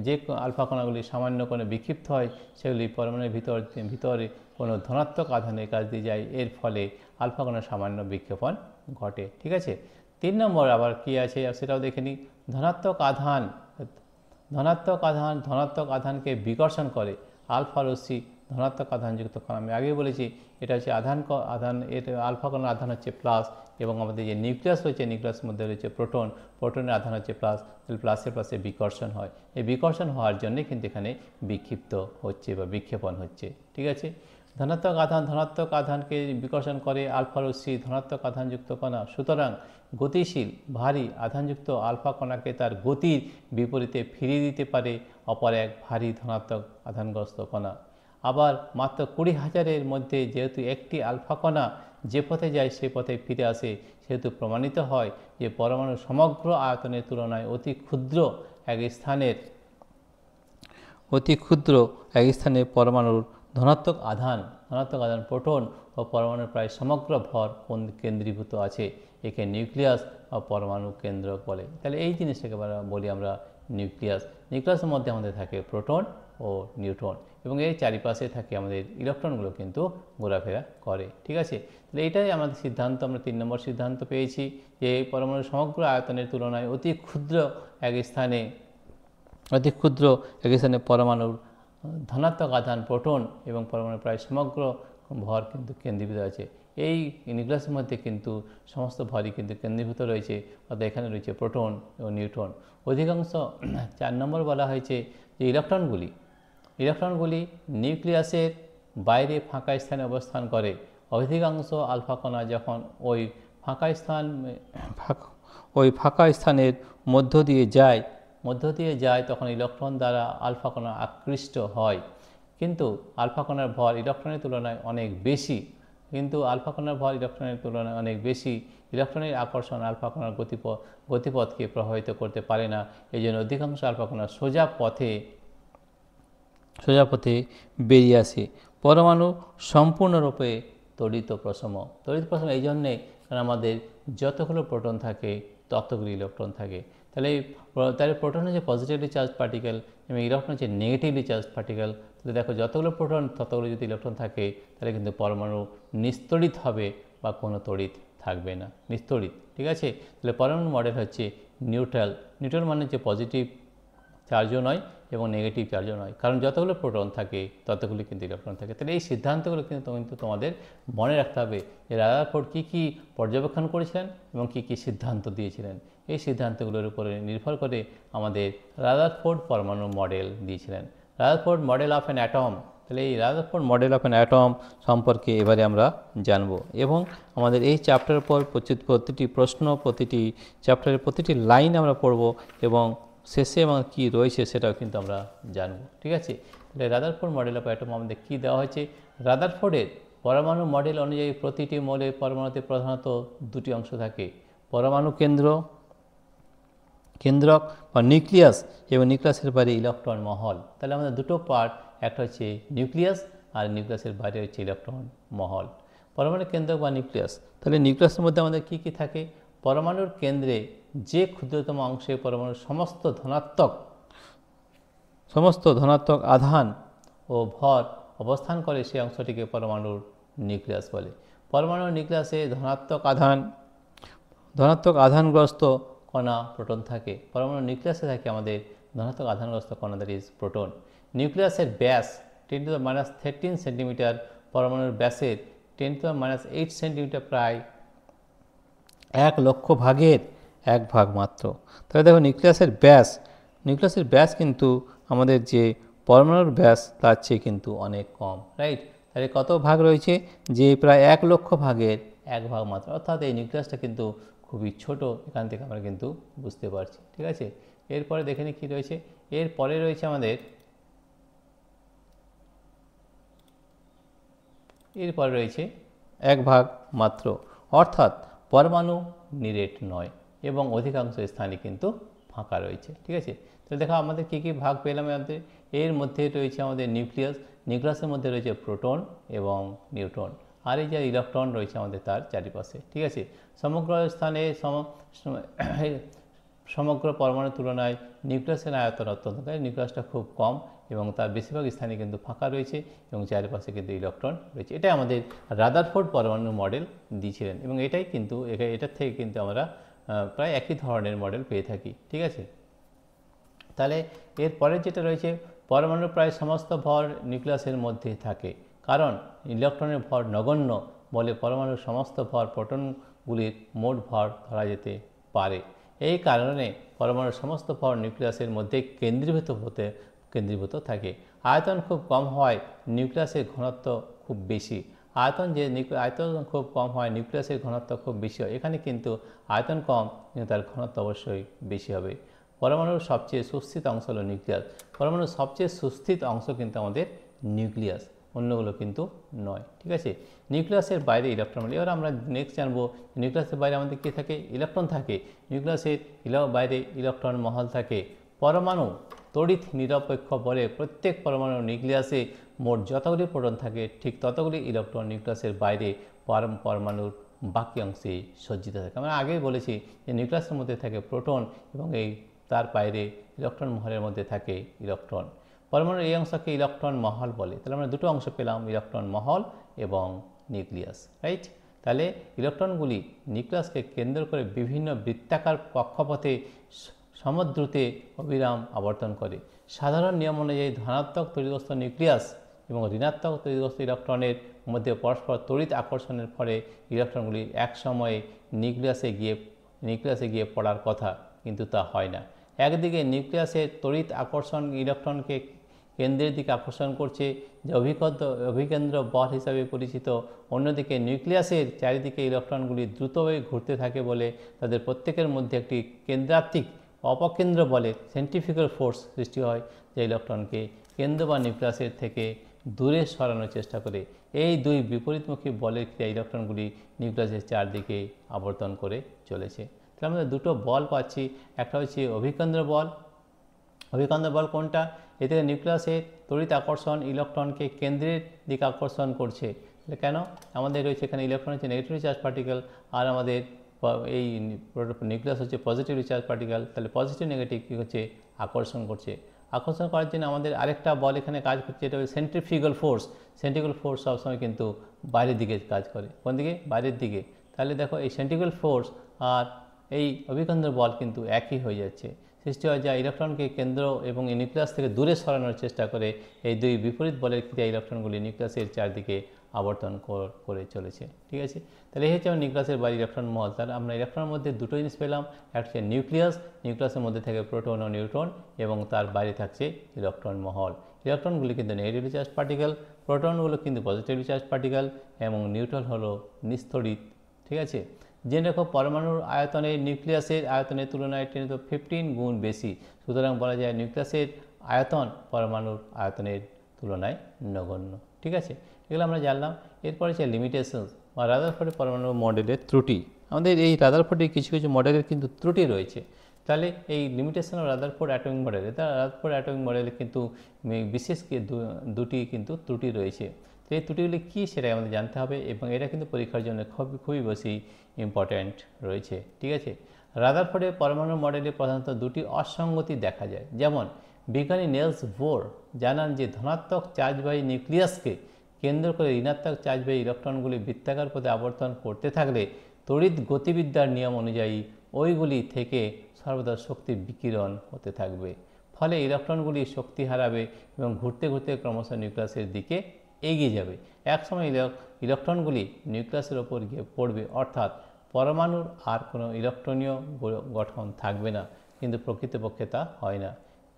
যে আলফা কণাগুলি সামান্য কোণে বিক্ষিপ্ত হয় সেগুলি পরমাণুর ভিতরে কোনো ধনাত্মক আধানের কাজ দিয়ে যায়, এর ফলে আলফা কণার সামান্য বিক্ষেপণ ঘটে। ঠিক আছে, 3 নম্বর আবার কি আছে সেটাও দেখে নিই। ধনাত্মক আধানকে বিকর্ষণ করে আলফা রশ্মি ধনাত্মক আধানযুক্ত কণা। আমি আগেই বলেছি এটা হচ্ছে আলফা কণার আধান হচ্ছে প্লাস, এবং আমাদের যে নিউক্লিয়াস রয়েছে নিউক্লিয়াসের মধ্যে রয়েছে প্রোটনের আধান হচ্ছে প্লাস। তাহলে প্লাসে বিকর্ষণ হয়, এই বিকর্ষণ হওয়ার জন্যে কিন্তু এখানে বিক্ষিপ্ত হচ্ছে বা বিক্ষেপণ হচ্ছে। ঠিক আছে, ধনাত্মক আধানকে বিকর্ষণ করে আলফা রশ্মি ধনাত্মক আধানযুক্ত কণা। সুতরাং গতিশীল ভারী আধানযুক্ত আলফা কণাকে তার গতির বিপরীতে ফিরিয়ে দিতে পারে অপর এক ভারী ধনাত্মক আধানগ্রস্ত কণা। আবার মাত্র 20,000-এর মধ্যে যেহেতু একটি আলফা কণা যে পথে যায় সে পথে ফিরে আসে, সেহেতু প্রমাণিত হয় যে পরমাণুর সমগ্র আয়তনের তুলনায় অতি ক্ষুদ্র এক স্থানে পরমাণুর ধনাত্মক আধান প্রোটন ও পরমাণুর প্রায় সমগ্র ভর কেন্দ্রীভূত আছে। একে নিউক্লিয়াস বা পরমাণু কেন্দ্রক বলে। তাহলে এই জিনিসটাকে বলি আমরা নিউক্লিয়াস। নিউক্লিয়াসের মধ্যে আমাদের থাকে প্রোটন ও নিউট্রন এবং এর চারিপাশে থাকে আমাদের ইলেকট্রনগুলো কিন্তু ঘোরাফেরা করে। ঠিক আছে, তাহলে এইটাই আমাদের সিদ্ধান্ত। আমরা 3 নম্বর সিদ্ধান্ত পেয়েছি যে পরমাণুর সমগ্র আয়তনের তুলনায় অতি ক্ষুদ্র এক স্থানে পরমাণুর ধনাত্মক আধান প্রোটন এবং পরমাণুর প্রায় সমগ্র ভর কিন্তু কেন্দ্রীভূত আছে। এই নিউক্লিয়াসের মধ্যে কিন্তু সমস্ত ভরই কিন্তু কেন্দ্রীভূত রয়েছে, অর্থাৎ এখানে রয়েছে প্রোটন এবং নিউট্রন। অধিকাংশ 4 নম্বর বলা হয়েছে যে ইলেকট্রনগুলি নিউক্লিয়াসের বাইরে ফাঁকা স্থানে অবস্থান করে। অধিকাংশ আলফা কণা যখন ওই ফাঁকা স্থানের মধ্য দিয়ে যায় তখন ইলেকট্রন দ্বারা আলফা কণা আকৃষ্ট হয়। কিন্তু আলফা কণার ভর ইলেকট্রনের তুলনায় অনেক বেশি। ইলেকট্রনের আকর্ষণ আলফা কণার গতিপথকে প্রভাবিত করতে পারে না। এই জন্য অধিকাংশ আলফা কণা সোজা পথে বেরিয়ে আসে। পরমাণু সম্পূর্ণরূপে তড়িৎ প্রসম এই জন্যে, কারণ আমাদের যতগুলো প্রোটন থাকে ততগুলো ইলেকট্রন থাকে। তাহলে প্রোটন হচ্ছে পজিটিভলি চার্জ পার্টিকেল এবং ইলেকট্রন হচ্ছে নেগেটিভলি চার্জ পার্টিকেল। তাহলে দেখো যতগুলো প্রোটন ততগুলো যদি ইলেকট্রন থাকে তাহলে কিন্তু পরমাণু নিস্তড়িত হবে বা কোনো তড়িৎ থাকবে না, নিস্তড়িত। ঠিক আছে, তাহলে পরমাণু মডেল হচ্ছে নিউট্রাল মানে হচ্ছে পজিটিভ চার্জও নয় এবং নেগেটিভ চার্জও নয়, কারণ যতগুলো প্রোটন থাকে ততগুলি কিন্তু ইলেকট্রন থাকে। তাহলে এই সিদ্ধান্তগুলো কিন্তু তোমাদের মনে রাখতে হবে যে রাদারফোর্ড কী পর্যবেক্ষণ করেছিলেন এবং কী সিদ্ধান্ত দিয়েছিলেন। এই সিদ্ধান্তগুলোর উপরে নির্ভর করে আমাদের রাদারফোর্ড পরমাণু মডেল দিয়েছিলেন। Rutherford model of an atom. তাহলে এই Rutherford model of an atom সম্পর্কে এবারে আমরা জানব এবং আমাদের এই চ্যাপ্টারের পর প্রতিটি প্রশ্ন, প্রতিটি চ্যাপ্টারের প্রতিটি লাইন আমরা পড়ব এবং শেষে আমার কী রয়েছে সেটাও কিন্তু আমরা জানব। ঠিক আছে, তাহলে রাদারফোর্ড মডেল অফ অ্যাটম আমাদের কী দেওয়া হয়েছে। রাদারফোর্ডের পরমাণু মডেল অনুযায়ী প্রতিটি মৌলের পরমাণুতে প্রধানত 2টি অংশ থাকে, পরমাণু কেন্দ্রক বা নিউক্লিয়াস এবং নিউক্লিয়াসের বাইরে ইলেকট্রন মহল। তাহলে আমাদের দুটো পার্ট, একটা হচ্ছে নিউক্লিয়াস আর নিউক্লিয়াসের বাইরে হচ্ছে ইলেকট্রন মহল। পরমাণু কেন্দ্রক বা নিউক্লিয়াস, তাহলে নিউক্লিয়াসের মধ্যে আমাদের কী থাকে। পরমাণুর কেন্দ্রে যে ক্ষুদ্রতম অংশে পরমাণুর সমস্ত ধনাত্মক আধান ও ভর অবস্থান করে সেই অংশটিকে পরমাণুর নিউক্লিয়াস বলে। পরমাণুর নিউক্লিয়াসে ধনাত্মক আধানগ্রস্ত কণা প্রোটন থাকে। পরমাণুর নিউক্লিয়াসে থাকে আমাদের ধনাত্মক আধানগ্রস্ত কণা, দ্যাট ইজ প্রোটন। নিউক্লিয়াসের ব্যাস 10⁻13 সেন্টিমিটার, পরমাণুর ব্যাসের 10⁻8 সেন্টিমিটার, প্রায় 1 লক্ষ ভাগের 1 ভাগ মাত্র। তাহলে দেখো নিউক্লিয়াসের ব্যাস কিন্তু আমাদের যে পরমাণুর ব্যাস তার চেয়ে কিন্তু অনেক কম, রাইট। তাহলে কত ভাগ রয়েছে, যে প্রায় 1 লক্ষ ভাগের 1 ভাগ মাত্র, অর্থাৎ এই নিউক্লিয়াসটা কিন্তু খুবই ছোট। এখান থেকে আমরা কিন্তু বুঝতে পারছি। ঠিক আছে, এরপরে দেখে নিই কী রয়েছে। এরপরে রয়েছে আমাদের 1 ভাগ মাত্র, অর্থাৎ পরমাণু নিরেট নয় এবং অধিকাংশ স্থানে কিন্তু ফাঁকা রয়েছে। ঠিক আছে, তাহলে দেখো আমাদের কী ভাগ পেলাম। এর মধ্যে রয়েছে আমাদের নিউক্লিয়াসের মধ্যে রয়েছে প্রোটন এবং নিউট্রন, আর এই যে ইলেকট্রন রয়েছে আমাদের তার চারিপাশে। ঠিক আছে, সমগ্র পরমাণুর তুলনায় নিউক্লিয়াসের আয়তন অত্যন্ত, তাই নিউক্লিয়াসটা খুব কম এবং তার বেশিরভাগ স্থানে কিন্তু ফাঁকা রয়েছে এবং চারিপাশে কিন্তু ইলেকট্রন রয়েছে। এটাই আমাদের রাদারফোর্ড পরমাণু মডেল দিয়েছিলেন এবং এটার থেকে কিন্তু আমরা প্রায় একই ধরনের মডেল পেয়ে থাকি। ঠিক আছে, তাহলে এরপরের যেটা রয়েছে, পরমাণুর প্রায় সমস্ত ভর নিউক্লিয়াসের মধ্যে থাকে, কারণ ইলেকট্রনের ভর নগণ্য বলে পরমাণুর সমস্ত ভর প্রোটনগুলির মোট ভর ধরা যেতে পারে। এই কারণে পরমাণুর সমস্ত ভর নিউক্লিয়াসের মধ্যে কেন্দ্রীভূত থাকে। আয়তন খুব কম হওয়ায় নিউক্লিয়াসের ঘনত্ব খুব বেশি, আয়তন খুব কম হয়, নিউক্লিয়াসের ঘনত্ব খুব বেশি হয়। এখানে কিন্তু আয়তন কম কিন্তু তার ঘনত্ব অবশ্যই বেশি হবে। পরমাণুর সবচেয়ে সুস্থিত অংশ হলো নিউক্লিয়াস। পরমাণুর সবচেয়ে সুস্থিত অংশ কিন্তু আমাদের নিউক্লিয়াস, অন্যগুলো কিন্তু নয়। ঠিক আছে, নিউক্লিয়াসের বাইরে ইলেকট্রন বলে। এবার আমরা নেক্সট জানবো নিউক্লিয়াসের বাইরে আমাদের কী থাকে, ইলেকট্রন থাকে। নিউক্লিয়াসের বাইরে ইলেকট্রন মহল থাকে। পরমাণু তড়িৎ নিরপেক্ষ বলে প্রত্যেক পরমাণু নিউক্লিয়াসে মোট যতগুলি প্রোটন থাকে ঠিক ততগুলি ইলেকট্রন নিউক্লিয়াসের বাইরে পরমাণুর বাকি অংশে সজ্জিত থাকে। আমরা আগেই বলেছি যে নিউক্লিয়াসের মধ্যে থাকে প্রোটন এবং তার বাইরে ইলেকট্রন মহলের মধ্যে থাকে ইলেকট্রন। পরমাণুর এই অংশকে ইলেকট্রন মহল বলে। তাহলে আমরা দুটো অংশ পেলাম, ইলেকট্রন মহল এবং নিউক্লিয়াস, রাইট। তাহলে ইলেকট্রনগুলি নিউক্লিয়াসকে কেন্দ্র করে বিভিন্ন বৃত্তাকার কক্ষপথে সমদ্রুতে অবিরাম আবর্তন করে। সাধারণ নিয়ম অনুযায়ী ধনাত্মক তড়িৎগ্রস্ত নিউক্লিয়াস এবং ঋণাত্মক তড়িৎগ্রস্ত ইলেকট্রনের মধ্যে পরস্পর তড়িৎ আকর্ষণের ফলে ইলেকট্রনগুলি এক সময়ে নিউক্লিয়াসে গিয়ে পড়ার কথা, কিন্তু তা হয় না। একদিকে নিউক্লিয়াসের তড়িৎ আকর্ষণ ইলেকট্রনকে কেন্দ্রের দিকে আকর্ষণ করছে, যা অভিকেন্দ্র বল হিসাবে পরিচিত। অন্যদিকে নিউক্লিয়াসের চারিদিকে ইলেকট্রনগুলি দ্রুতভাবে ঘুরতে থাকে বলে তাদের প্রত্যেকের মধ্যে একটি কেন্দ্রাত্মিক অপকেন্দ্র বলে সেন্ট্রিফিউগাল ফোর্স সৃষ্টি হয়, যা ইলেকট্রনকে কেন্দ্র বা নিউক্লিয়াসের থেকে দূরে সরানোর চেষ্টা করে। এই দুই বিপরীতমুখী বলের ক্রিয়া ইলেকট্রনগুলি নিউক্লিয়াসের চারদিকে আবর্তন করে চলেছে। তাহলে আমরা দুটো বল পাচ্ছি, একটা হচ্ছে অভিকেন্দ্র বল। অভিকেন্দ্র বল কোনটা? এতে নিউক্লিয়াসের তড়িৎ আকর্ষণ ইলেকট্রনকে কেন্দ্রের দিকে আকর্ষণ করছে। কেন? আমাদের রয়েছে এখানে ইলেকট্রন হচ্ছে নেগেটিভলি চার্জ পার্টিকেল, আর আমাদের এই নিউক্লিয়াস হচ্ছে পজিটিভলি চার্জ পার্টিকেল। তাহলে পজিটিভ নেগেটিভ কী হচ্ছে, আকর্ষণ করছে। আকর্ষণ করার জন্য আমাদের আরেকটা বল এখানে কাজ করছে, এটা হচ্ছে সেন্ট্রিফিউগাল ফোর্স। সেন্ট্রিফিউগাল ফোর্স সবসময় কিন্তু বাইরের দিকে কাজ করে। কোন দিকে? বাইরের দিকে। তাহলে দেখো এই সেন্ট্রিফিউগাল ফোর্স আর এই অভিকেন্দ্র বল কিন্তু একই হয়ে যাচ্ছে, সৃষ্টি হয়, যা ইলেকট্রনকে কেন্দ্র এবং নিউক্লিয়াস থেকে দূরে সরানোর চেষ্টা করে। এই দুই বিপরীত বলের ক্রিয়া ইলেকট্রনগুলি নিউক্লিয়াসের চারদিকে আবর্তন করে চলেছে। ঠিক আছে, তাহলে এই হচ্ছে আমার নিউক্লিয়াসের বাইরে ইলেকট্রন মহল। তাহলে আমরা ইলেকট্রনের মধ্যে দুটো জিনিস পেলাম, একটা হচ্ছে নিউক্লিয়াস, নিউক্লিয়াসের মধ্যে থাকে প্রোটন ও নিউট্রন, এবং তার বাইরে থাকছে ইলেকট্রন মহল। ইলেকট্রনগুলি কিন্তু নেগেটিভলি চার্জ পার্টিকেল, প্রোটনগুলো কিন্তু পজিটিভলি চার্জ পার্টিকেল, এবং নিউট্রন হলো নিস্তড়িত। ঠিক আছে, জেনে রাখো পরমাণুর আয়তনে নিউক্লিয়াসের আয়তনের তুলনায় 10⁻15 গুণ বেশি। সুতরাং বলা যায় নিউক্লিয়াসের আয়তন পরমাণুর আয়তনের তুলনায় নগণ্য। ঠিক আছে, এগুলো আমরা জানলাম। এরপরে হচ্ছে লিমিটেশনস বা রাদারফোর্ড পরমাণু মডেলের ত্রুটি। আমাদের এই রাদারফোর্ডের কিছু কিছু মডেলের কিন্তু ত্রুটি রয়েছে। তাহলে এই limitation of Rutherford atomic model, এটা রাদারফোর্ড অ্যাটমিক মডেলে কিন্তু বিশেষ দুটি কিন্তু ত্রুটি রয়েছে। তো এই ত্রুটিগুলি কী সেটাই আমাদের জানতে হবে, এবং এটা কিন্তু পরীক্ষার জন্য খুবই বেশি ইম্পর্ট্যান্ট রয়েছে। ঠিক আছে, রাদারফোর্ডের পরমাণু মডেলে প্রধানত দুটি অসঙ্গতি দেখা যায়। যেমন বিজ্ঞানী নেলস বোর জানান যে ধনাত্মক চার্জবাহী নিউক্লিয়াসকে কেন্দ্র করে ঋণাত্মক চার্জবাহী ইলেকট্রনগুলি বৃত্তাকার পথে আবর্তন করতে থাকলে তড়িৎ গতিবিদ্যার নিয়ম অনুযায়ী ওইগুলি থেকে সর্বদা শক্তি বিকিরণ হতে থাকবে। ফলে ইলেকট্রনগুলি শক্তি হারাবে এবং ঘুরতে ঘুরতে ক্রমশ নিউক্লিয়াসের দিকে এগিয়ে যাবে। একসময় ইলেকট্রনগুলি নিউক্লিয়াসের ওপর গিয়ে পড়বে, অর্থাৎ পরমাণুর আর কোনো ইলেকট্রনীয় গঠন থাকবে না, কিন্তু প্রকৃতপক্ষে তা হয় না।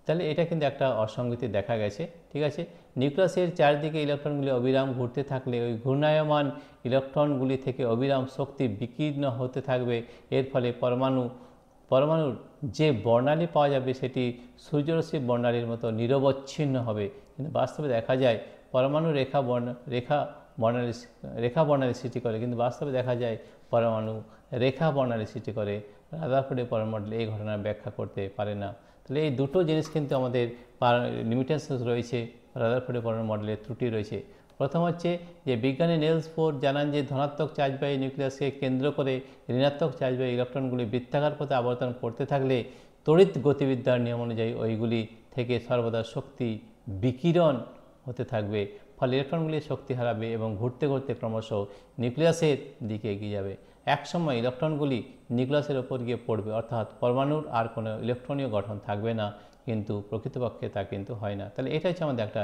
তাহলে এটা কিন্তু একটা অসঙ্গতি দেখা গেছে। ঠিক আছে, নিউক্লিয়াসের চারদিকে ইলেকট্রনগুলি অবিরাম ঘুরতে থাকলে ওই ঘূর্ণায়মান ইলেকট্রনগুলি থেকে অবিরাম শক্তি বিকীর্ণ হতে থাকবে। এর ফলে পরমাণুর যে বর্ণালী পাওয়া যাবে সেটি সূর্যরশ্মির বর্ণালীর মতো নিরবচ্ছিন্ন হবে। কিন্তু বাস্তবে দেখা যায় পরমাণু রেখা বর্ণালী সৃষ্টি করে, কিন্তু বাস্তবে দেখা যায় পরমাণু রেখা বর্ণালী সৃষ্টি করে। রাদারফোর্ডের পরমাণু মডেল এই ঘটনার ব্যাখ্যা করতে পারে না। তাহলে এই দুটো জিনিস কিন্তু আমাদের লিমিটেশনস রয়েছে, রাদারফোর্ডের পরমাণু মডেলের ত্রুটি রয়েছে। প্রথম হচ্ছে যে বিজ্ঞানী নেলস বোর জানান যে ধনাত্মক চার্জবাহী নিউক্লিয়াসকে কেন্দ্র করে ঋণাত্মক চার্জবাহী ইলেকট্রনগুলি বৃত্তাকার পথে আবর্তন করতে থাকলে তড়িৎ গতিবিদ্যার নিয়ম অনুযায়ী ওইগুলি থেকে সর্বদা শক্তি বিকিরণ হতে থাকবে। ফলে ইলেকট্রনগুলি শক্তি হারাবে এবং ঘুরতে ঘুরতে ক্রমশ নিউক্লিয়াসের দিকে এগিয়ে যাবে। একসময় ইলেকট্রনগুলি নিউক্লিয়াসের ওপর গিয়ে পড়বে, অর্থাৎ পরমাণুর আর কোনো ইলেকট্রনীয় গঠন থাকবে না, কিন্তু প্রকৃতপক্ষে তা কিন্তু হয় না। তাহলে এটা হচ্ছে আমাদের একটা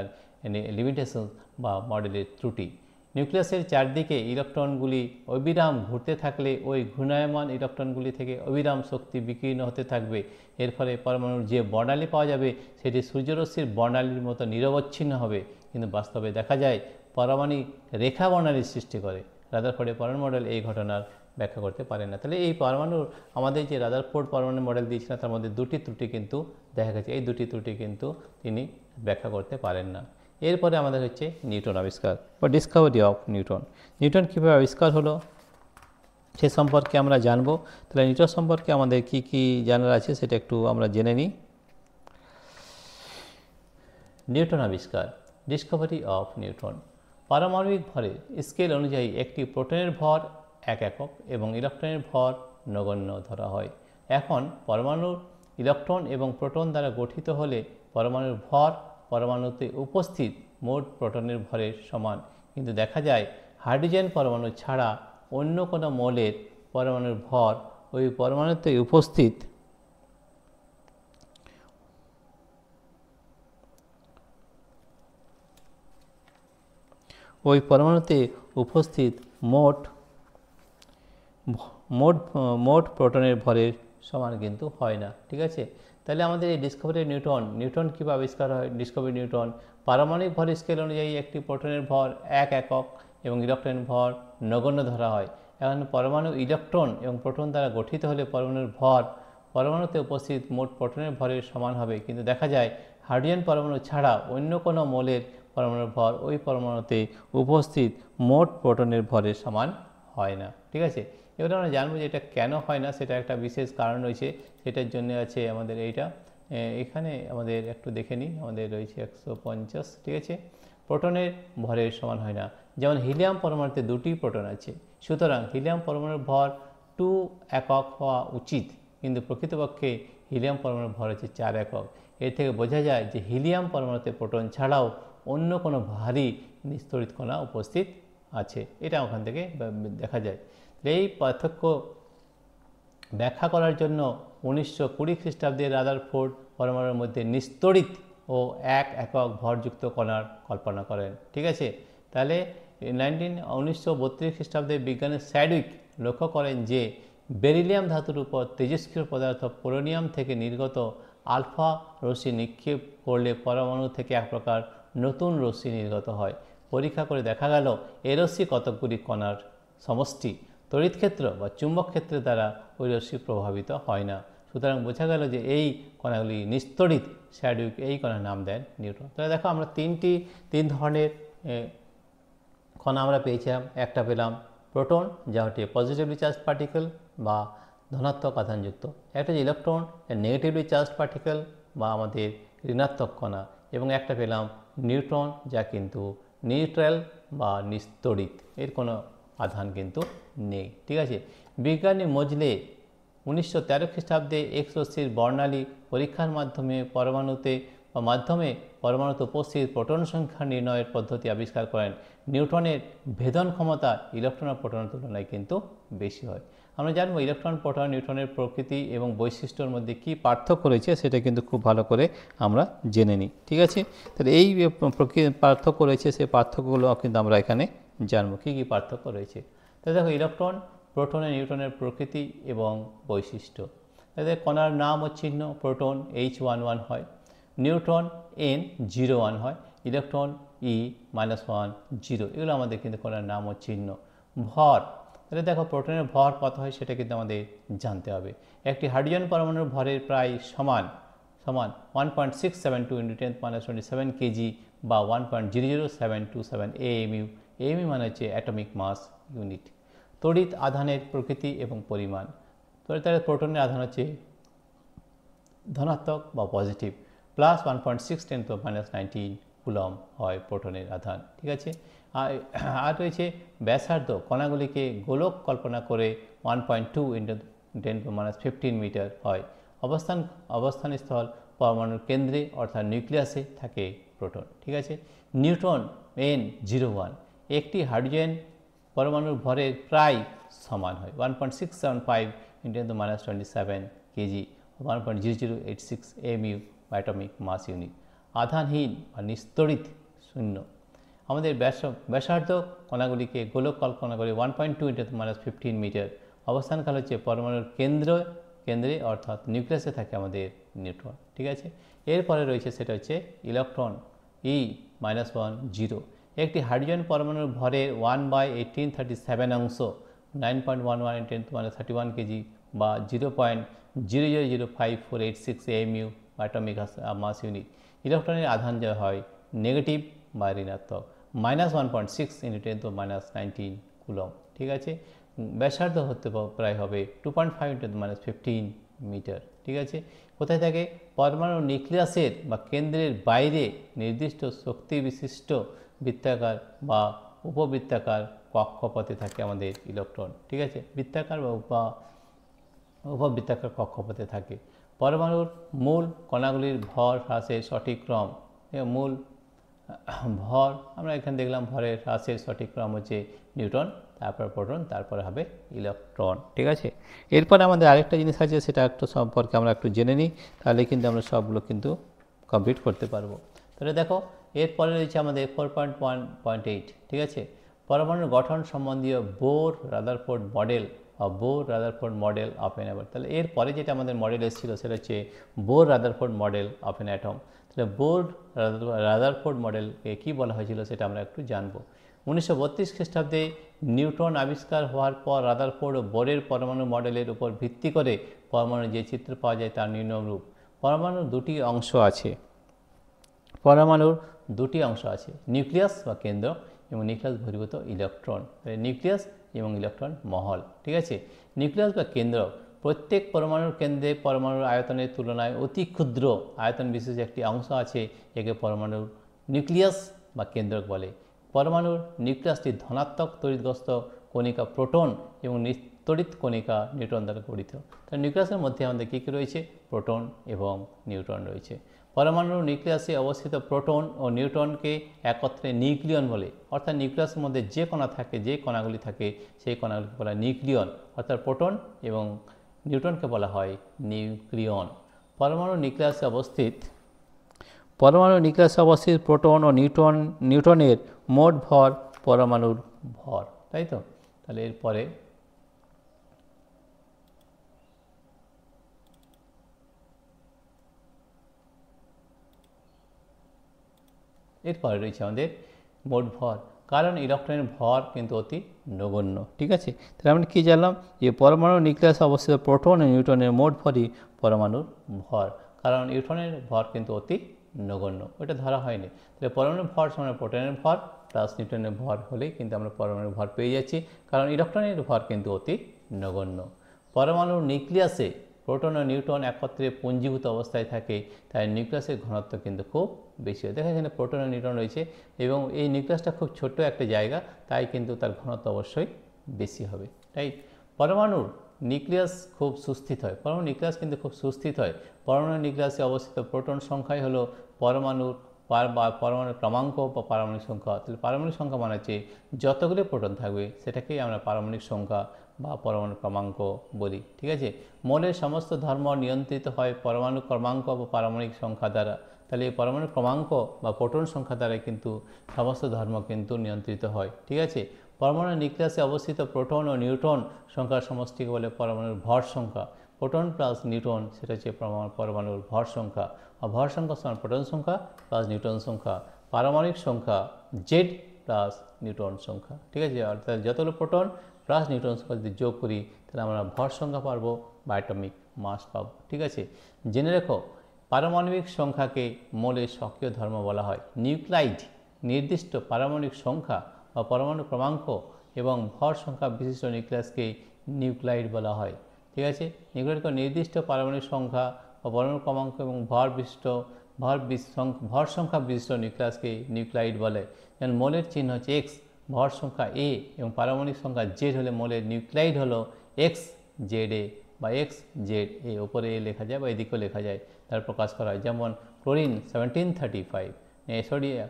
লিমিটেশন বা মডেলের ত্রুটি। নিউক্লিয়াসের চারদিকে ইলেকট্রনগুলি অবিরাম ঘুরতে থাকলে ওই ঘূর্ণায়মান ইলেকট্রনগুলি থেকে অবিরাম শক্তি বিকীর্ণ হতে থাকবে। এর ফলে পরমাণুর যে বর্ণালী পাওয়া যাবে সেটি সূর্যরশ্মির বর্ণালীর মতো নিরবচ্ছিন্ন হবে। কিন্তু বাস্তবে দেখা যায় পারমাণবিক রেখা বর্ণালীর সৃষ্টি করে। রাদারফোর্ডের পরমাণু মডেল এই ঘটনার ব্যাখ্যা করতে পারে না। তাহলে এই পরমাণুর আমাদের যে রাদারফোর্ড পরমাণু মডেল দিয়েছিলেন তার মধ্যে দুটি ত্রুটি কিন্তু দেখা গেছে, এই দুটি ত্রুটি কিন্তু তিনি ব্যাখ্যা করতে পারেন না। এরপরে আমাদের হচ্ছে নিউটন আবিষ্কার বা ডিসকভারি অফ নিউটন। নিউটন কীভাবে আবিষ্কার হলো সে সম্পর্কে আমরা জানবো। তাহলে নিউটন সম্পর্কে আমাদের কি কি জানার আছে সেটা একটু আমরা জেনে নিই। নিউটন আবিষ্কার, ডিসকভারি অফ নিউটন। পারমাণবিক ভরের স্কেল অনুযায়ী একটি প্রোটনের ভর 1 একক এবং ইলেকট্রনের ভর নগণ্য ধরা হয়। এখন পরমাণুর ইলেকট্রন এবং প্রোটন দ্বারা গঠিত হলে পরমাণুর ভর পরমাণুতে উপস্থিত মোট প্রোটনের ভরের সমান, কিন্তু দেখা যায় হাইড্রোজেন পরমাণু ছাড়া অন্য কোনো মৌলের পরমাণুর ভর ওই পরমাণুতে উপস্থিত মোট প্রোটনের ভরের সমান কিন্তু হয় না। ঠিক আছে, তাহলে আমাদের এই ডিসকভারি নিউটন কীভাবে আবিষ্কার হয়? ডিসকভারি নিউটন পারমাণবিক ভর স্কেল অনুযায়ী একটি প্রোটনের ভর 1 একক এবং ইলেকট্রনের ভর নগণ্য ধরা হয়। এখন পরমাণু ইলেকট্রন এবং প্রোটন দ্বারা গঠিত হলে পরমাণুর ভর পরমাণুতে উপস্থিত মোট প্রোটনের ভরের সমান হবে, কিন্তু দেখা যায় হাইড্রোজেন পরমাণু ছাড়া অন্য কোনো মৌলের পরমাণুর ভর ওই পরমাণুতে উপস্থিত মোট প্রোটনের ভরের সমান হয় না। ঠিক আছে, এবার আমরা জানবো যে এটা কেন হয় না, সেটা একটা বিশেষ কারণ রয়েছে। সেটার জন্য আছে আমাদের এইটা, এখানে আমাদের একটু দেখে নিই, আমাদের রয়েছে 150। ঠিক আছে, প্রোটনের ভরের সমান হয় না। যেমন হিলিয়াম পরমাণুতে 2টি প্রোটন আছে, সুতরাং হিলিয়াম পরমাণুর ভর 2 একক হওয়া উচিত, কিন্তু প্রকৃতপক্ষে হিলিয়াম পরমাণুর ভর হচ্ছে 4 একক। এর থেকে বোঝা যায় যে হিলিয়াম পরমাণুতে প্রোটন ছাড়াও অন্য কোনো ভারী নিস্তড়িত কণা উপস্থিত আছে, এটা ওখান থেকে দেখা যায়। এই পার্থক্য ব্যাখ্যা করার জন্য 1920 খ্রিস্টাব্দে রাদারফোর্ড পরমাণুর মধ্যে নিস্তড়িত ও 1 একক ভরযুক্ত কণার কল্পনা করেন। ঠিক আছে, তাহলে 1932 খ্রিস্টাব্দে বিজ্ঞানী স্যাডউইক লক্ষ্য করেন যে বেরিলিয়াম ধাতুর উপর তেজস্ক্রিয় পদার্থ পোলোনিয়াম থেকে নির্গত আলফা রশ্মি নিক্ষেপ করলে পরমাণু থেকে এক প্রকার নতুন রশ্মি নির্গত হয়। পরীক্ষা করে দেখা গেল এ রশ্মি কতকগুলি কণার সমষ্টি। তড়িৎ ক্ষেত্র বা চুম্বক ক্ষেত্রের দ্বারা ওই রশ্মি প্রভাবিত হয় না, সুতরাং বোঝা গেল যে এই কণাগুলি নিস্তড়িত। স্যাডউইক এই কণার নাম দেন নিউটন। তাহলে দেখো আমরা তিন ধরনের কণা আমরা পেয়েছিলাম। একটা পেলাম প্রোটন, যা হচ্ছে পজিটিভলি চার্জ পার্টিকেল বা ধনাত্মক আধানযুক্ত। একটা হচ্ছে ইলেকট্রন, নেগেটিভলি চার্জ পার্টিকেল বা আমাদের ঋণাত্মক কণা। এবং একটা পেলাম নিউট্রন, যা কিন্তু নিউট্রাল বা নিস্তড়িত, এর কোনো আধান কিন্তু নেই। ঠিক আছে, বিজ্ঞানী মজলে 1913 খ্রিস্টাব্দে এক্স রশ্মির বর্ণালী পরীক্ষার মাধ্যমে পরমাণুতে উপস্থিত প্রোটন সংখ্যা নির্ণয়ের পদ্ধতি আবিষ্কার করেন। নিউটনের ভেদন ক্ষমতা ইলেকট্রন ও প্রোটনের তুলনায় কিন্তু বেশি হয়। আমরা জানবো ইলেকট্রন, প্রোটন, নিউটনের প্রকৃতি এবং বৈশিষ্ট্যের মধ্যে কি পার্থক্য রয়েছে সেটা কিন্তু খুব ভালো করে আমরা জেনে নিই। ঠিক আছে, তাহলে এই পার্থক্য রয়েছে, সেই পার্থক্যগুলো কিন্তু আমরা এখানে জানবো কী কী পার্থক্য রয়েছে। তাহলে দেখো ইলেকট্রন, প্রোটনের, নিউটনের প্রকৃতি এবং বৈশিষ্ট্য। তাহলে কণার নাম ও চিহ্ন, প্রোটন H11 হয়, নিউট্রন N01 হয়, ইলেকট্রন E-1 0। এগুলো আমাদের কিন্তু কণার নাম ও চিহ্ন। ভর, তাহলে দেখো প্রোটনের ভর কত হয় সেটা কিন্তু আমাদের জানতে হবে। একটি হাইড্রোজেন পরমাণুর ভরের প্রায় সমান 1.672 × 10⁻27 কেজি বা 1.00727 AMU। AMU মানে হচ্ছে অ্যাটমিক মাস ইউনিট। তড়িৎ আধানের প্রকৃতি এবং পরিমাণ। তাহলে প্রোটনের আধান হচ্ছে ধনাত্মক বা পজিটিভ, প্লাস 1.6 × 10⁻19 কুলম হয় প্রোটনের আধান। ঠিক আছে, আর রয়েছে ব্যাসার্ধ, কণাগুলিকে গোলক কল্পনা করে 1.2 × 10⁻15 মিটার হয়। অবস্থান স্থল পরমাণুর কেন্দ্রে অর্থাৎ নিউক্লিয়াসে থাকে প্রোটন। ঠিক আছে, নিউট্রন N01 একটি হাইড্রোজেন পরমাণুর ভরের প্রায় সমান হয় 1.675 × 10⁻27 KG 1.0086 AMU atomic mass unit. আধানহীন বা নিস্তড়িত শূন্য, আমাদের ব্যাসার্ধ কণাগুলিকে গোলক কল্পনা করে 1.2 × 10⁻15 মিটার। অবস্থানকাল হচ্ছে পরমাণুর কেন্দ্রে অর্থাৎ নিউক্লিয়াসে থাকে আমাদের নিউট্রন। ঠিক আছে, এরপরে রয়েছে সেটা হচ্ছে ইলেকট্রন E-1 0। একটি হাইড্রোজেন পরমাণুর ভরের 1/1837 অংশ 9.11 × 10⁻31 কেজি বা 0.000548 AMU অ্যাটমিক মাস ইউনিট। ইলেকট্রনের আধান যা হয় নেগেটিভ বা ঋণাত্মক -1.6 × 10⁻19 কুলম। ঠিক আছে, ব্যাসার্ধ হতে প্রায় হবে 2.5 × 10⁻15 মিটার। ঠিক আছে, কোথায় থাকে? পরমাণু নিউক্লিয়াসের বা কেন্দ্রের বাইরে নির্দিষ্ট শক্তি বিশিষ্ট বৃত্তাকার বা উপবৃত্তাকার কক্ষপথে থাকে আমাদের ইলেকট্রন। ঠিক আছে, বৃত্তাকার বা উপবৃত্তাকার কক্ষপথে থাকে। পরমাণুর মূল কণাগুলির ভর হ্রাসের সঠিক ক্রম, মূল ভর আমরা এখানে দেখলাম ভরের হ্রাসের সঠিক ক্রম হচ্ছে নিউটন, তারপর প্রোটন, তারপরে হবে ইলেকট্রন। ঠিক আছে, এরপরে আমাদের আরেকটা জিনিস আছে, সেটা একটু সম্পর্কে আমরা একটু জেনে নিই, তাহলে কিন্তু আমরা সবগুলো কিন্তু কমপ্লিট করতে পারবো। তাহলে দেখো, এরপরে রয়েছে আমাদের 4.1.8। ঠিক আছে, পরমাণুর গঠন সম্বন্ধীয় বোর রাদারফোর্ড মডেল বা Bohr Rutherford model of an atom. তাহলে এরপরে যেটা আমাদের মডেল এসেছিল সেটা হচ্ছে Bohr Rutherford model of an atom. তাহলে বোর রাদারফোর্ড মডেলকে কী বলা হয়েছিল সেটা আমরা একটু জানবো। 1932 খ্রিস্টাব্দে নিউটন আবিষ্কার হওয়ার পর রাদারফোর্ড ও বোরের পরমাণু মডেলের উপর ভিত্তি করে পরমাণুর যে চিত্র পাওয়া যায় তার নিম্নরূপ। পরমাণুর দুটি অংশ আছে, নিউক্লিয়াস বা কেন্দ্র এবং নিউক্লিয়াস বহির্ভূত ইলেকট্রন। নিউক্লিয়াস এবং ইলেকট্রন মহল। ঠিক আছে, নিউক্লিয়াস বা কেন্দ্র প্রত্যেক পরমাণুর কেন্দ্রে পরমাণুর আয়তনের তুলনায় অতি ক্ষুদ্র আয়তন বিশেষ একটি অংশ আছে, একে পরমাণুর নিউক্লিয়াস বা কেন্দ্রক বলে। পরমাণুর নিউক্লিয়াসটি ধনাত্মক তড়িৎগ্রস্ত কণিকা প্রোটন এবং তড়িৎ কণিকা নিউট্রন দ্বারা গঠিত। তার নিউক্লিয়াসের মধ্যে আমাদের কী কী রয়েছে? প্রোটন এবং নিউট্রন রয়েছে। পরমাণুর নিউক্লিয়াসে অবস্থিত প্রোটন ও নিউট্রনকে একত্রে নিউক্লিয়ন বলে। অর্থাৎ নিউক্লিয়াসের মধ্যে যে কণা থাকে, যে কণাগুলি থাকে, সেই কণাগুলিকে বলা হয় নিউক্লিয়ন। অর্থাৎ প্রোটন এবং নিউট্রনকে বলা হয় নিউক্লিয়ন। পরমাণুর নিউক্লিয়াসে অবস্থিত প্রোটন ও নিউট্রনের মোট ভর পরমাণুর ভর, তাই তো? তাহলে এরপরে রয়েছে আমাদের মোট ভর, কারণ ইলেকট্রনের ভর কিন্তু অতি নগণ্য। ঠিক আছে, তাহলে আমরা কী জানলাম? যে পরমাণুর নিউক্লিয়াসে অবস্থিত প্রোটন ও নিউট্রনের মোট ভরই পরমাণুর ভর, কারণ নিউট্রনের ভর কিন্তু অতি নগণ্য, ওটা ধরা হয়নি। তাহলে পরমাণুর ভর সমান প্রোটনের ভর প্লাস নিউট্রনের ভর হলেই কিন্তু আমরা পরমাণুর ভর পেয়ে যাচ্ছি, কারণ ইলেকট্রনের ভর কিন্তু অতি নগণ্য। পরমাণুর নিউক্লিয়াসে প্রোটন ও নিউট্রন একত্রে পুঞ্জীভূত অবস্থায় থাকে, তাই নিউক্লিয়াসের ঘনত্ব কিন্তু খুব বেশি হয়। দেখা এখানে প্রোটন ও নিউট্রন রয়েছে এবং এই নিউক্লিয়াসটা খুব ছোট্ট একটা জায়গা, তাই কিন্তু তার ঘনত্ব অবশ্যই বেশি হবে। তাই পরমাণুর নিউক্লিয়াস খুব সুস্থিত হয়, পরমাণুর নিউক্লিয়াস কিন্তু খুব সুস্থিত হয়। পরমাণুর নিউক্লিয়াসে অবস্থিত প্রোটন সংখ্যাই হলো পরমাণুর ক্রমাঙ্ক বা পারমাণবিক সংখ্যা। তাহলে পারমাণবিক সংখ্যা মানে হচ্ছে যতগুলো প্রোটন থাকবে সেটাকেই আমরা পারমাণবিক সংখ্যা বা পরমাণু ক্রমাঙ্ক বলি। ঠিক আছে, মৌলের সমস্ত ধর্ম নিয়ন্ত্রিত হয় পরমাণু ক্রমাঙ্ক বা পারমাণবিক সংখ্যা দ্বারা। তাহলে এই পরমাণু ক্রমাঙ্ক বা প্রোটন সংখ্যা দ্বারা কিন্তু সমস্ত ধর্ম কিন্তু নিয়ন্ত্রিত হয়। ঠিক আছে, পরমাণুর নিউক্লিয়াসে অবস্থিত প্রোটন ও নিউট্রন সংখ্যার সমষ্টিকে বলে পরমাণুর ভর সংখ্যা। প্রোটন প্লাস নিউট্রন সেটা হচ্ছে পরমাণুর ভর সংখ্যা, আর ভর সংখ্যা সমান প্রোটন সংখ্যা প্লাস নিউট্রন সংখ্যা, পারমাণবিক সংখ্যা জেড প্লাস নিউট্রন সংখ্যা। ঠিক আছে, অর্থাৎ যতগুলো প্রোটন প্লাস নিউট্রন সংখ্যা যদি যোগ করি তাহলে আমরা ভর সংখ্যা পাবো বা অ্যাটমিক মাস পাবো। ঠিক আছে, জেনে রেখো পারমাণবিক সংখ্যাকে মৌলের সক্রিয় ধর্ম বলা হয়। নিউক্লাইড নির্দিষ্ট পারমাণবিক সংখ্যা বা পরমাণু ক্রমাঙ্ক এবং ভর সংখ্যা বিশিষ্ট নিউক্লিয়াসকে নিউক্লাইড বলা হয়। ঠিক আছে, নিউক্লাইডকে নির্দিষ্ট পারমাণবিক সংখ্যা বা পরমাণু ক্রমাঙ্ক এবং ভর সংখ্যা বিশিষ্ট নিউক্লিয়াসকে নিউক্লাইড বলে। যেমন মৌলের চিহ্ন হচ্ছে এক্স, ভর সংখ্যা এ এবং পারমাণবিক সংখ্যা জেড হলে মৌলের নিউক্লাইড হলো এক্স জেড এ বা এক্স জেড এ। ওপরে এ লেখা যায় বা এদিকেও লেখা যায়, তার প্রকাশ করা হয়। যেমন ক্লোরিন 1735,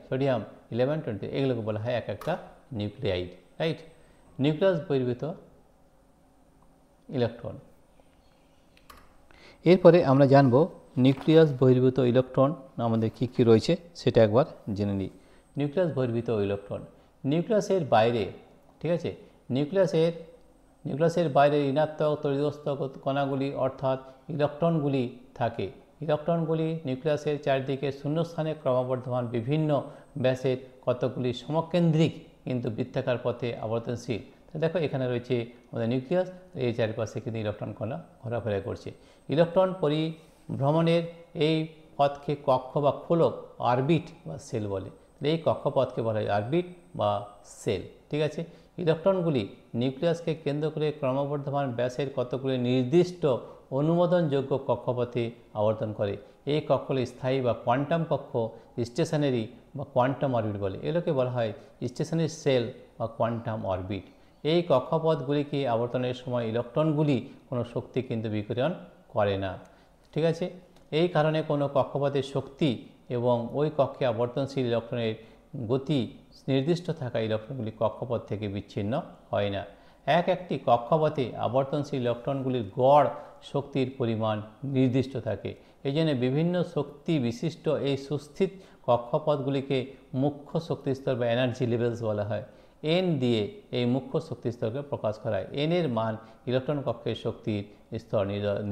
সোডিয়াম 1120, এগুলোকে বলা হয় এক একটা নিউক্লিয়াইড। রাইট, নিউক্লিয়াস বহির্ভূত ইলেকট্রন। এরপরে আমরা জানব নিউক্লিয়াস বহির্ভূত ইলেকট্রন আমাদের কী কী রয়েছে সেটা একবার জেনে নিই। নিউক্লিয়াস বহির্ভূত ইলেকট্রন, নিউক্লিয়াসের বাইরে, ঠিক আছে, নিউক্লিয়াসের বাইরে ঋণাত্মক তড়িৎগ্রস্ত কণাগুলি অর্থাৎ ইলেকট্রনগুলি থাকে। ইলেকট্রনগুলি নিউক্লিয়াসের চারদিকে শূন্যস্থানে ক্রমবর্ধমান বিভিন্ন ব্যাসের কতগুলি সমকেন্দ্রিক কিন্তু বৃত্তাকার পথে আবর্তনশীল। তো দেখো এখানে রয়েছে আমাদের নিউক্লিয়াস, এই চারপাশে কিন্তু ইলেকট্রন কণা ঘোরাফেরা করছে। ইলেকট্রন পরিভ্রমণের এই পথকে কক্ষ বা খোলক, অরবিট বা সেল বলে। এই কক্ষপথকে বলা হয় অরবিট বা সেল। ঠিক আছে, ইলেকট্রনগুলি নিউক্লিয়াসকে কেন্দ্র করে ক্রমবর্ধমান ব্যাসের কতগুলি নির্দিষ্ট অনুমোদনযোগ্য কক্ষপথে আবর্তন করে। এই কক্ষগুলি স্থায়ী বা কোয়ান্টাম কক্ষ, স্টেশনারি বা কোয়ান্টাম অরবিট বলে। এগুলোকে বলা হয় স্টেশনারি সেল বা কোয়ান্টাম অরবিট। এই কক্ষপথগুলিকে আবর্তনের সময় ইলেকট্রনগুলি কোনো শক্তি কিন্তু বিকিরণ করে না। ঠিক আছে, এই কারণে কোনো কক্ষপথের শক্তি এবং ওই কক্ষে আবর্তনশীল ইলেকট্রনের গতি নির্দিষ্ট থাকা ইলেকট্রনগুলি কক্ষপথ থেকে বিচ্ছিন্ন হয় না। একটি কক্ষপথে আবর্তনশীল ইলেকট্রনগুলির গড় শক্তির পরিমাণ নির্দিষ্ট থাকে। এই জন্য বিভিন্ন শক্তি বিশিষ্ট এই সুস্থিত কক্ষপথগুলিকে মুখ্য শক্তিস্তর বা এনার্জি লেভেলস বলা হয়। এন দিয়ে এই মুখ্য শক্তিস্তরকে প্রকাশ করা হয়। এন এর মান ইলেকট্রন কক্ষের শক্তির স্তর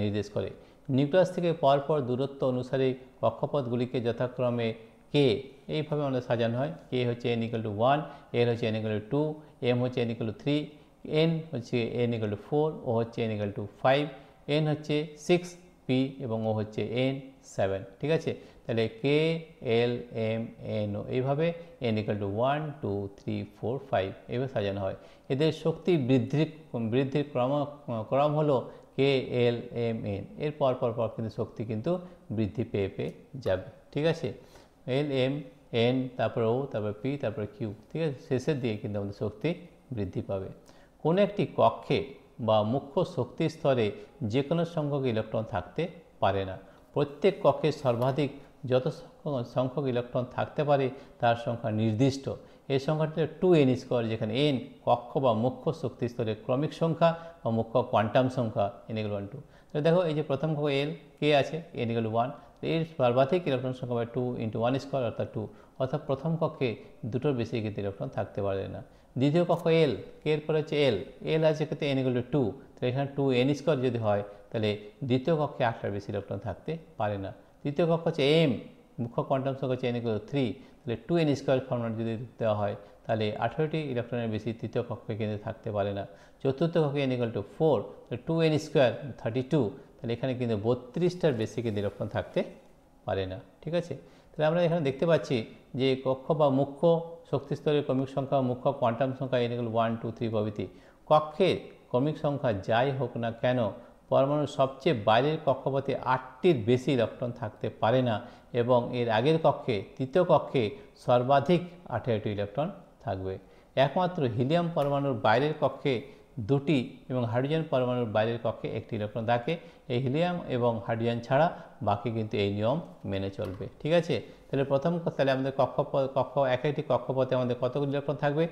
নির্দেশ করে। নিউক্লিয়াস থেকে পরপর দূরত্ব অনুসারে কক্ষপথগুলিকে যথাক্রমে কে এইভাবে আমাদের সাজানো হয়। কে হচ্ছে n=1, এল হচ্ছে n=2, এম হচ্ছে n=3, এন হচ্ছে n=4, ও হচ্ছে n=5, এন হচ্ছে 6, পি এবং ও হচ্ছে n7। ঠিক আছে, তাহলে কে, এল, এম, এন ও এইভাবে n=1, 2, 3, 4, 5 এইভাবে সাজানো হয়। এদের শক্তি বৃদ্ধির ক্রম হলো কে, এল, এম, এন। এর পর কিন্তু শক্তি কিন্তু বৃদ্ধি পেয়ে যাবে। ঠিক আছে, এল, এম, এন, তারপর ও, তারপর পি, তারপর কিউ। ঠিক আছে, শেষের দিকে কিন্তু আমাদের শক্তি বৃদ্ধি পাবে। কোনো একটি কক্ষে বা মুখ্য শক্তি স্তরে যে কোনো সংখ্যক ইলেকট্রন থাকতে পারে না। প্রত্যেক কক্ষে সর্বাধিক যত সংখ্যক ইলেকট্রন থাকতে পারে তার সংখ্যা নির্দিষ্ট। এই সংখ্যাটি 2n², যেখানে n কক্ষ বা মুখ্য শক্তি স্তরের ক্রমিক সংখ্যা বা মুখ্য কোয়ান্টাম সংখ্যা n=1, 2। তো দেখো এই যে প্রথম কক্ষ এল, কে আছে, n=1, এর সর্বাধিক ইলেকট্রন সংখ্যা 2 × 1² অর্থাৎ 2, অর্থাৎ প্রথম কক্ষে দুটোর বেশি কিন্তু ইলেকট্রন থাকতে পারে না। দ্বিতীয় কক্ষ এল, কে এর পরে হচ্ছে এল আছে ক্ষেত্রে n=2, তাহলে এখানে 2n² যদি হয় তাহলে দ্বিতীয় কক্ষে 8টার বেশি ইলেকট্রন থাকতে পারে না। তৃতীয় কক্ষ হচ্ছে এম, মুখ্য কোয়ান্টাম সংখ্যা হচ্ছে n=3, তাহলে 2n² ফর্মুলা যদি দেওয়া হয় তাহলে 18টি ইলেকট্রনের বেশি তৃতীয় কক্ষে কিন্তু থাকতে পারে না। চতুর্থ কক্ষে n=4, তাহলে 2n² 32, তাহলে এখানে কিন্তু 32টার বেশি কিন্তু ইলেকট্রন থাকতে পারে না। ঠিক আছে, তাহলে আমরা এখানে দেখতে পাচ্ছি যে কক্ষ বা মুখ্য শক্তিস্তরের ক্রমিক সংখ্যা, মুখ্য কোয়ান্টাম সংখ্যা n=1, 2, 3 প্রভৃতি। কক্ষের ক্রমিক সংখ্যা যাই হোক না কেন, পরমাণুর সবচেয়ে বাইরের কক্ষপথে 8টির বেশি ইলেকট্রন থাকতে পারে না এবং এর আগের কক্ষে, তৃতীয় কক্ষে সর্বাধিক 18টি ইলেকট্রন থাকবে। একমাত্র হিলিয়াম পরমাণুর বাইরের কক্ষে 2টি এবং হাইড্রোজেন পরমাণুর বাইরের কক্ষে 1টি ইলেকট্রন থাকে। এই হিলিয়াম এবং হাইড্রোজেন ছাড়া বাকি কিন্তু এই নিয়ম মেনে চলবে। ঠিক আছে, তাহলে তাহলে আমাদের একটি কক্ষপথে আমাদের কতগুলি ইলেকট্রন থাকবে?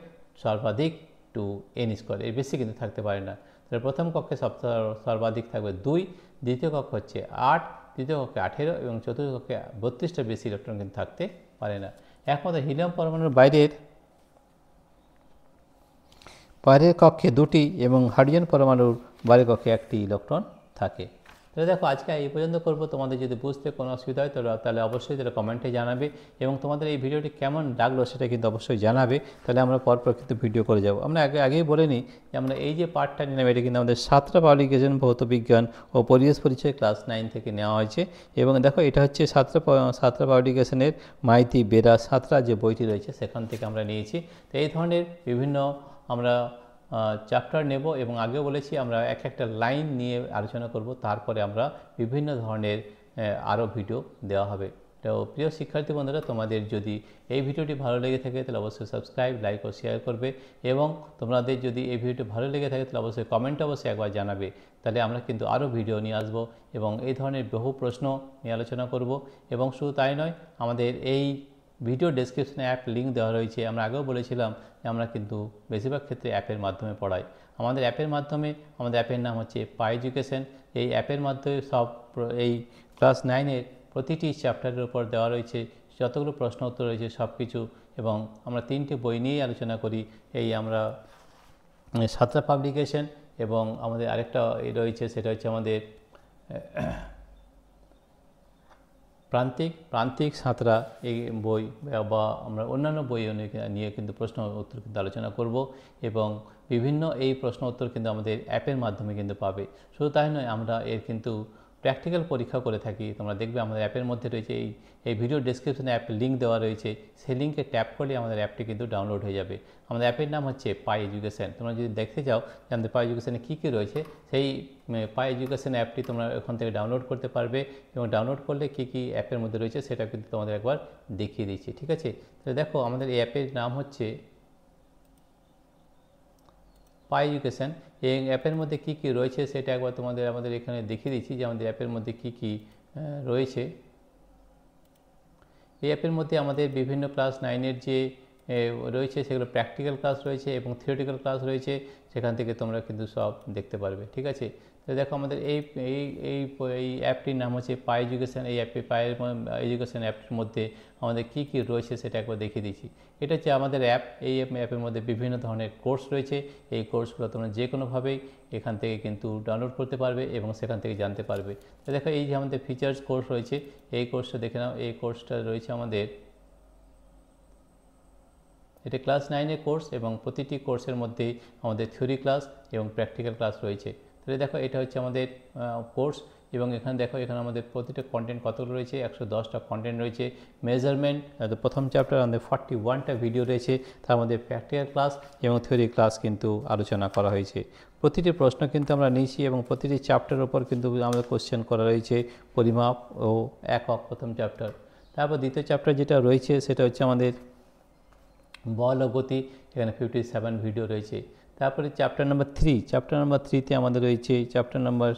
সর্বাধিক 2n², এর বেশি কিন্তু থাকতে পারে না। তাহলে প্রথম কক্ষে সর্বাধিক থাকবে 2, দ্বিতীয় কক্ষ হচ্ছে 8, তৃতীয় কক্ষে 18 এবং চতুর্থ কক্ষে 32টার বেশি ইলেকট্রন কিন্তু থাকতে পারে না। একমাত্র হিলিয়াম পরমাণুর বাইরের কক্ষে 2টি এবং হাইড্রোজেন পরমাণুর বাইরের কক্ষে 1টি ইলেকট্রন থাকে। তাহলে দেখো আজকে এই পর্যন্ত করবো। তোমাদের যদি বুঝতে কোনো অসুবিধা হয় তাহলে অবশ্যই তাহলে কমেন্টে জানাবে এবং তোমাদের এই ভিডিওটি কেমন লাগলো সেটা কিন্তু অবশ্যই জানাবে। তাহলে আমরা পরপর কিন্তু ভিডিও করে যাব। আমরা আগেই বলে নিই যে আমরা এই যে পার্টটা নিলাম এটা কিন্তু আমাদের সাতরা পাবলিকেশন ভৌত বিজ্ঞান ও পরিবেশ পরিচয় ক্লাস 9 থেকে নেওয়া হয়েছে এবং দেখো এটা হচ্ছে সাতরা পাবলিকেশনের মাইতি বেরা সাতরা যে বইটি রয়েছে সেখান থেকে আমরা নিয়েছি। তো এই ধরনের বিভিন্ন আমরা চ্যাপ্টার নেব এবং আগেও বলেছি আমরা একটা লাইন নিয়ে আলোচনা করব, তারপরে আমরা বিভিন্ন ধরনের আরও ভিডিও দেওয়া হবে। তো প্রিয় শিক্ষার্থী বন্ধুরা, তোমাদের যদি এই ভিডিওটি ভালো লেগে থাকে তাহলে অবশ্যই সাবস্ক্রাইব, লাইক ও শেয়ার করবে এবং তোমাদের যদি এই ভিডিওটি ভালো লেগে থাকে তাহলে অবশ্যই কমেন্টে অবশ্যই একবার জানাবে। তাহলে আমরা কিন্তু আরও ভিডিও নিয়ে আসব এবং এই ধরনের বহু প্রশ্ন নিয়ে আলোচনা করব। এবং শুধু তাই নয়, আমাদের এই ভিডিও ডেসক্রিপশনে অ্যাপ লিঙ্ক দেওয়া রয়েছে। আমরা আগেও বলেছিলাম যে আমরা কিন্তু বেশিরভাগ ক্ষেত্রে অ্যাপের মাধ্যমে পড়াই। আমাদের অ্যাপের নাম হচ্ছে পাই এডুকেশন। এই অ্যাপের মাধ্যমে এই ক্লাস 9-এর প্রতিটি চ্যাপ্টারের উপর দেওয়া রয়েছে, যতগুলো প্রশ্ন উত্তর রয়েছে সব কিছু, এবং আমরা 3টি বই নিয়েই আলোচনা করি। এই আমরা সাতরা পাবলিকেশন এবং আমাদের আরেকটা রয়েছে, সেটা হচ্ছে আমাদের প্রান্তিক সাঁতরা এই বই বা আমরা অন্যান্য বই নিয়ে কিন্তু প্রশ্ন উত্তর কিন্তু আলোচনা করব এবং বিভিন্ন এই প্রশ্ন উত্তর কিন্তু আমাদের অ্যাপের মাধ্যমে কিন্তু পাবে। শুধু তাই নয়, আমরা এর কিন্তু প্র্যাকটিক্যাল পরীক্ষা করে থাকি। তোমরা দেখবে আমাদের অ্যাপের মধ্যে রয়েছে এই ভিডিও ডেসক্রিপশনে অ্যাপের লিঙ্ক দেওয়া রয়েছে, সেই লিঙ্কে ট্যাপ করলে আমাদের অ্যাপটি কিন্তু ডাউনলোড হয়ে যাবে। আমাদের অ্যাপের নাম হচ্ছে পাই এডুকেশন। তোমরা যদি দেখতে চাও যে আমাদের পাই এডুকেশনে কী কী রয়েছে, সেই পাই এডুকেশন অ্যাপটি তোমরা ওখান থেকে ডাউনলোড করতে পারবে এবং ডাউনলোড করলে কী কী অ্যাপের মধ্যে রয়েছে সেটা কিন্তু তোমাদের একবার দেখিয়ে দিচ্ছি। ঠিক আছে, তাহলে দেখো আমাদের এই অ্যাপের নাম হচ্ছে পাই এডুকেশন। এই অ্যাপের মধ্যে কী কী রয়েছে সেটা একবার আমাদের এখানে দেখিয়ে দিচ্ছি যে আমাদের অ্যাপের মধ্যে কী কী রয়েছে। এই অ্যাপের মধ্যে আমাদের বিভিন্ন ক্লাস 9-এর যে রয়েছে সেগুলো প্র্যাকটিক্যাল ক্লাস রয়েছে এবং থিওরিটিক্যাল ক্লাস রয়েছে, সেখান থেকে তোমরা কিন্তু সব দেখতে পারবে। ঠিক আছে, তো দেখো আমাদের এই অ্যাপটির নাম হচ্ছে পাই এডুকেশন। এই পাই এডুকেশন অ্যাপটির মধ্যে আমাদের কী কী রয়েছে সেটা একবার দেখিয়ে দিচ্ছি। এটা হচ্ছে আমাদের অ্যাপ। এই অ্যাপের মধ্যে বিভিন্ন ধরনের কোর্স রয়েছে। এই কোর্সগুলো তোমরা যে কোনোভাবেই এখান থেকে কিন্তু ডাউনলোড করতে পারবে এবং সেখান থেকে জানতে পারবে। তো দেখো এই যে আমাদের ফিচার্স কোর্স রয়েছে, এই কোর্সটা দেখে নাও। এই কোর্সটা রয়েছে আমাদের, এটা ক্লাস 9-এর কোর্স এবং প্রতিটি কোর্সের মধ্যেই আমাদের থিওরি ক্লাস এবং প্র্যাকটিক্যাল ক্লাস রয়েছে। তাহলে দেখো এটা হচ্ছে আমাদের কোর্স এবং এখানে দেখো এখানে আমাদের প্রতিটা কন্টেন্ট কতগুলো রয়েছে, 110টা কন্টেন্ট রয়েছে। মেজারমেন্ট প্রথম চ্যাপ্টার আমাদের 41টা ভিডিও রয়েছে, তার মধ্যে প্র্যাকটিক্যাল ক্লাস এবং থিওরি ক্লাস কিন্তু আলোচনা করা হয়েছে। প্রতিটি প্রশ্ন কিন্তু আমরা নিয়েছি এবং প্রতিটি চ্যাপ্টারের ওপর কিন্তু আমাদের কোশ্চেন করা রয়েছে, পরিমাপ ও একক প্রথম চ্যাপ্টার। তারপর দ্বিতীয় চ্যাপ্টার যেটা রয়েছে সেটা হচ্ছে আমাদের বল ও গতি, এখানে 57 ভিডিও রয়েছে। তারপরে চ্যাপ্টার নাম্বার 3তে আমাদের রয়েছে চ্যাপ্টার নাম্বার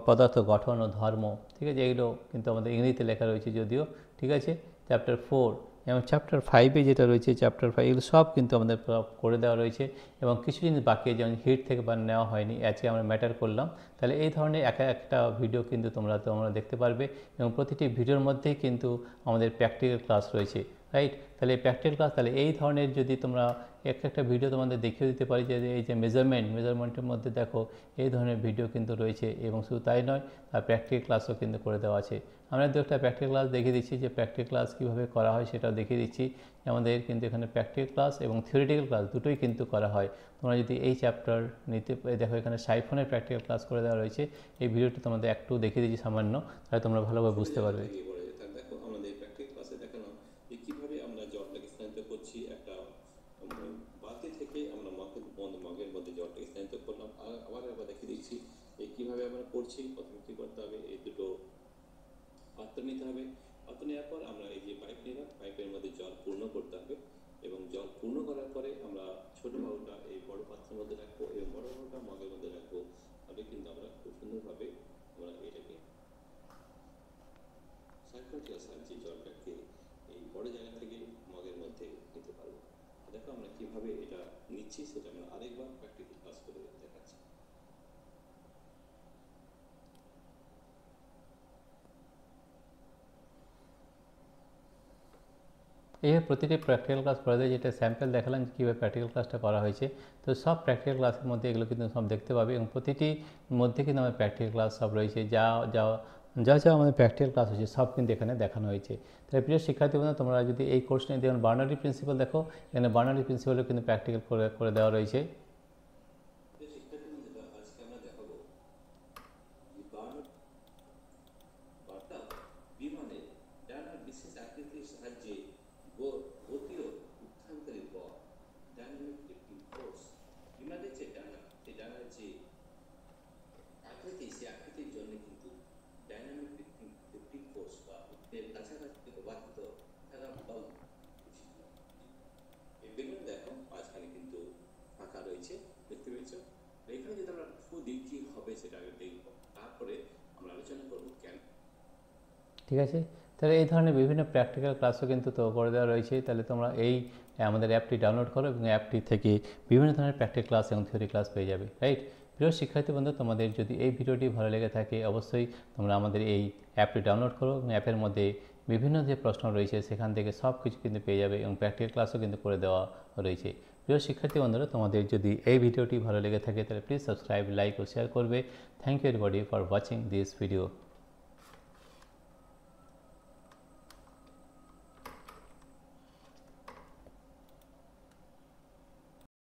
পদার্থ গঠন ও ধর্ম। ঠিক আছে, এগুলো কিন্তু আমাদের ইংরেজিতে লেখা রয়েছে যদিও। ঠিক আছে, চ্যাপ্টার 4 এবং চ্যাপ্টার 5-এ যেটা রয়েছে চ্যাপ্টার 5, এগুলো সব কিন্তু আমাদের করে দেওয়া রয়েছে এবং কিছু জিনিস বাকি যেমন হিট থেকে নেওয়া হয়নি, আজকে আমরা ম্যাটার করলাম। তাহলে এই ধরনের একটা ভিডিও কিন্তু তোমরা দেখতে পারবে এবং প্রতিটি ভিডিওর মধ্যেই কিন্তু আমাদের প্র্যাকটিক্যাল ক্লাস রয়েছে, রাইট। তাহলে এই প্র্যাকটিক্যাল ক্লাস, তাহলে এই ধরনের যদি তোমরা একটা ভিডিও তোমাদের দেখিয়ে দিতে পারি যে এই যে মেজারমেন্টের মধ্যে দেখো এই ধরনের ভিডিও কিন্তু রয়েছে এবং শুধু তাই নয়, আর প্র্যাকটিক্যাল ক্লাসও কিন্তু করে দেওয়া আছে। আমরা দু একটা প্র্যাকটিক্যাল ক্লাস দেখিয়ে দিচ্ছি যে প্র্যাকটিক্যাল ক্লাস কীভাবে করা হয় সেটাও দেখিয়ে দিচ্ছি। আমাদের কিন্তু এখানে প্র্যাকটিক্যাল ক্লাস এবং থিওরিটিক্যাল ক্লাস দুটোই কিন্তু করা হয়। তোমরা যদি এই চ্যাপ্টার নিতে দেখো এখানে সাইফনের প্র্যাকটিক্যাল ক্লাস করে দেওয়া রয়েছে। এই ভিডিওটি তোমাদের একটু দেখিয়ে দিচ্ছি সামান্য, তাহলে তোমরা ভালোভাবে বুঝতে পারবে। কিভাবে আমরা করছি, প্রথমে কি করতে হবে, এই দুটো পাত্র নিতে হবে। পাত্র নেওয়ার পর আমরা এই যে পাইপ নিলাম, পাইপের মধ্যে জল পূর্ণ করতে হবে এবং জল পূর্ণ করার পরে আমরা ছোট বাহুটা এই বড় পাত্রের মধ্যে রাখবো এবং বড় বাহুটা মগের মধ্যে রাখবো। তবে কিন্তু আমরা খুব সুন্দরভাবে আমরা এটাকে সাইক্লোটিয়ার সাহায্যে জলটাকে এই বড় জায়গা থেকে মগের মধ্যে নিতে পারবো। দেখো আমরা কিভাবে এটা নিচ্ছি সেটা আমরা আরেকবার প্র্যাকটিক্যাল ক্লাস করে দেখাচ্ছি। এইভাবে প্রতিটি প্র্যাকটিক্যাল ক্লাস করে দেয়, যেটা স্যাম্পল দেখালাম কীভাবে প্র্যাকটিক্যাল ক্লাসটা করা হয়েছে। তো সব প্র্যাকটিক্যাল ক্লাসের মধ্যে এগুলো কিন্তু সব দেখতে পাবে এবং প্রতিটি মধ্যে কিন্তু আমাদের প্র্যাকটিক্যাল ক্লাস সব রয়েছে। যা আমাদের প্র্যাকটিক্যাল ক্লাস হয়েছে সব কিন্তু এখানে দেখানো হয়েছে। তাই প্রিয় শিক্ষার্থী বন্ধুরা, তোমরা যদি এই কোর্স নিয়ে দেখুন বার্নারি প্রিন্সিপাল, দেখো এখানে বার্নারি প্রিন্সিপালও কিন্তু প্র্যাকটিক্যাল করে দেওয়া রয়েছে। ঠিক আছে, তাহলে এই ধরনের বিভিন্ন প্র্যাকটিক্যাল ক্লাসও কিন্তু তো করে দেওয়া রয়েছে। তাহলে তোমরা এই আমাদের অ্যাপটি ডাউনলোড করো এবং অ্যাপটি থেকে বিভিন্ন ধরনের প্র্যাকটিক্যাল ক্লাস এবং থিওরি ক্লাস পেয়ে যাবে, রাইট। প্রিয় শিক্ষার্থী বন্ধু, তোমাদের যদি এই ভিডিওটি ভালো লেগে থাকে অবশ্যই তোমরা আমাদের এই অ্যাপটি ডাউনলোড করো এবং অ্যাপের মধ্যে বিভিন্ন যে প্রশ্ন রয়েছে সেখান থেকে সব কিছু কিন্তু পেয়ে যাবে এবং প্র্যাকটিক্যাল ক্লাসও কিন্তু করে দেওয়া রয়েছে। প্রিয় শিক্ষার্থী বন্ধুরা, তোমাদের যদি এই ভিডিওটি ভালো লেগে থাকে তাহলে প্লিজ সাবস্ক্রাইব, লাইক ও শেয়ার করবে। Thank you everybody for watching this video.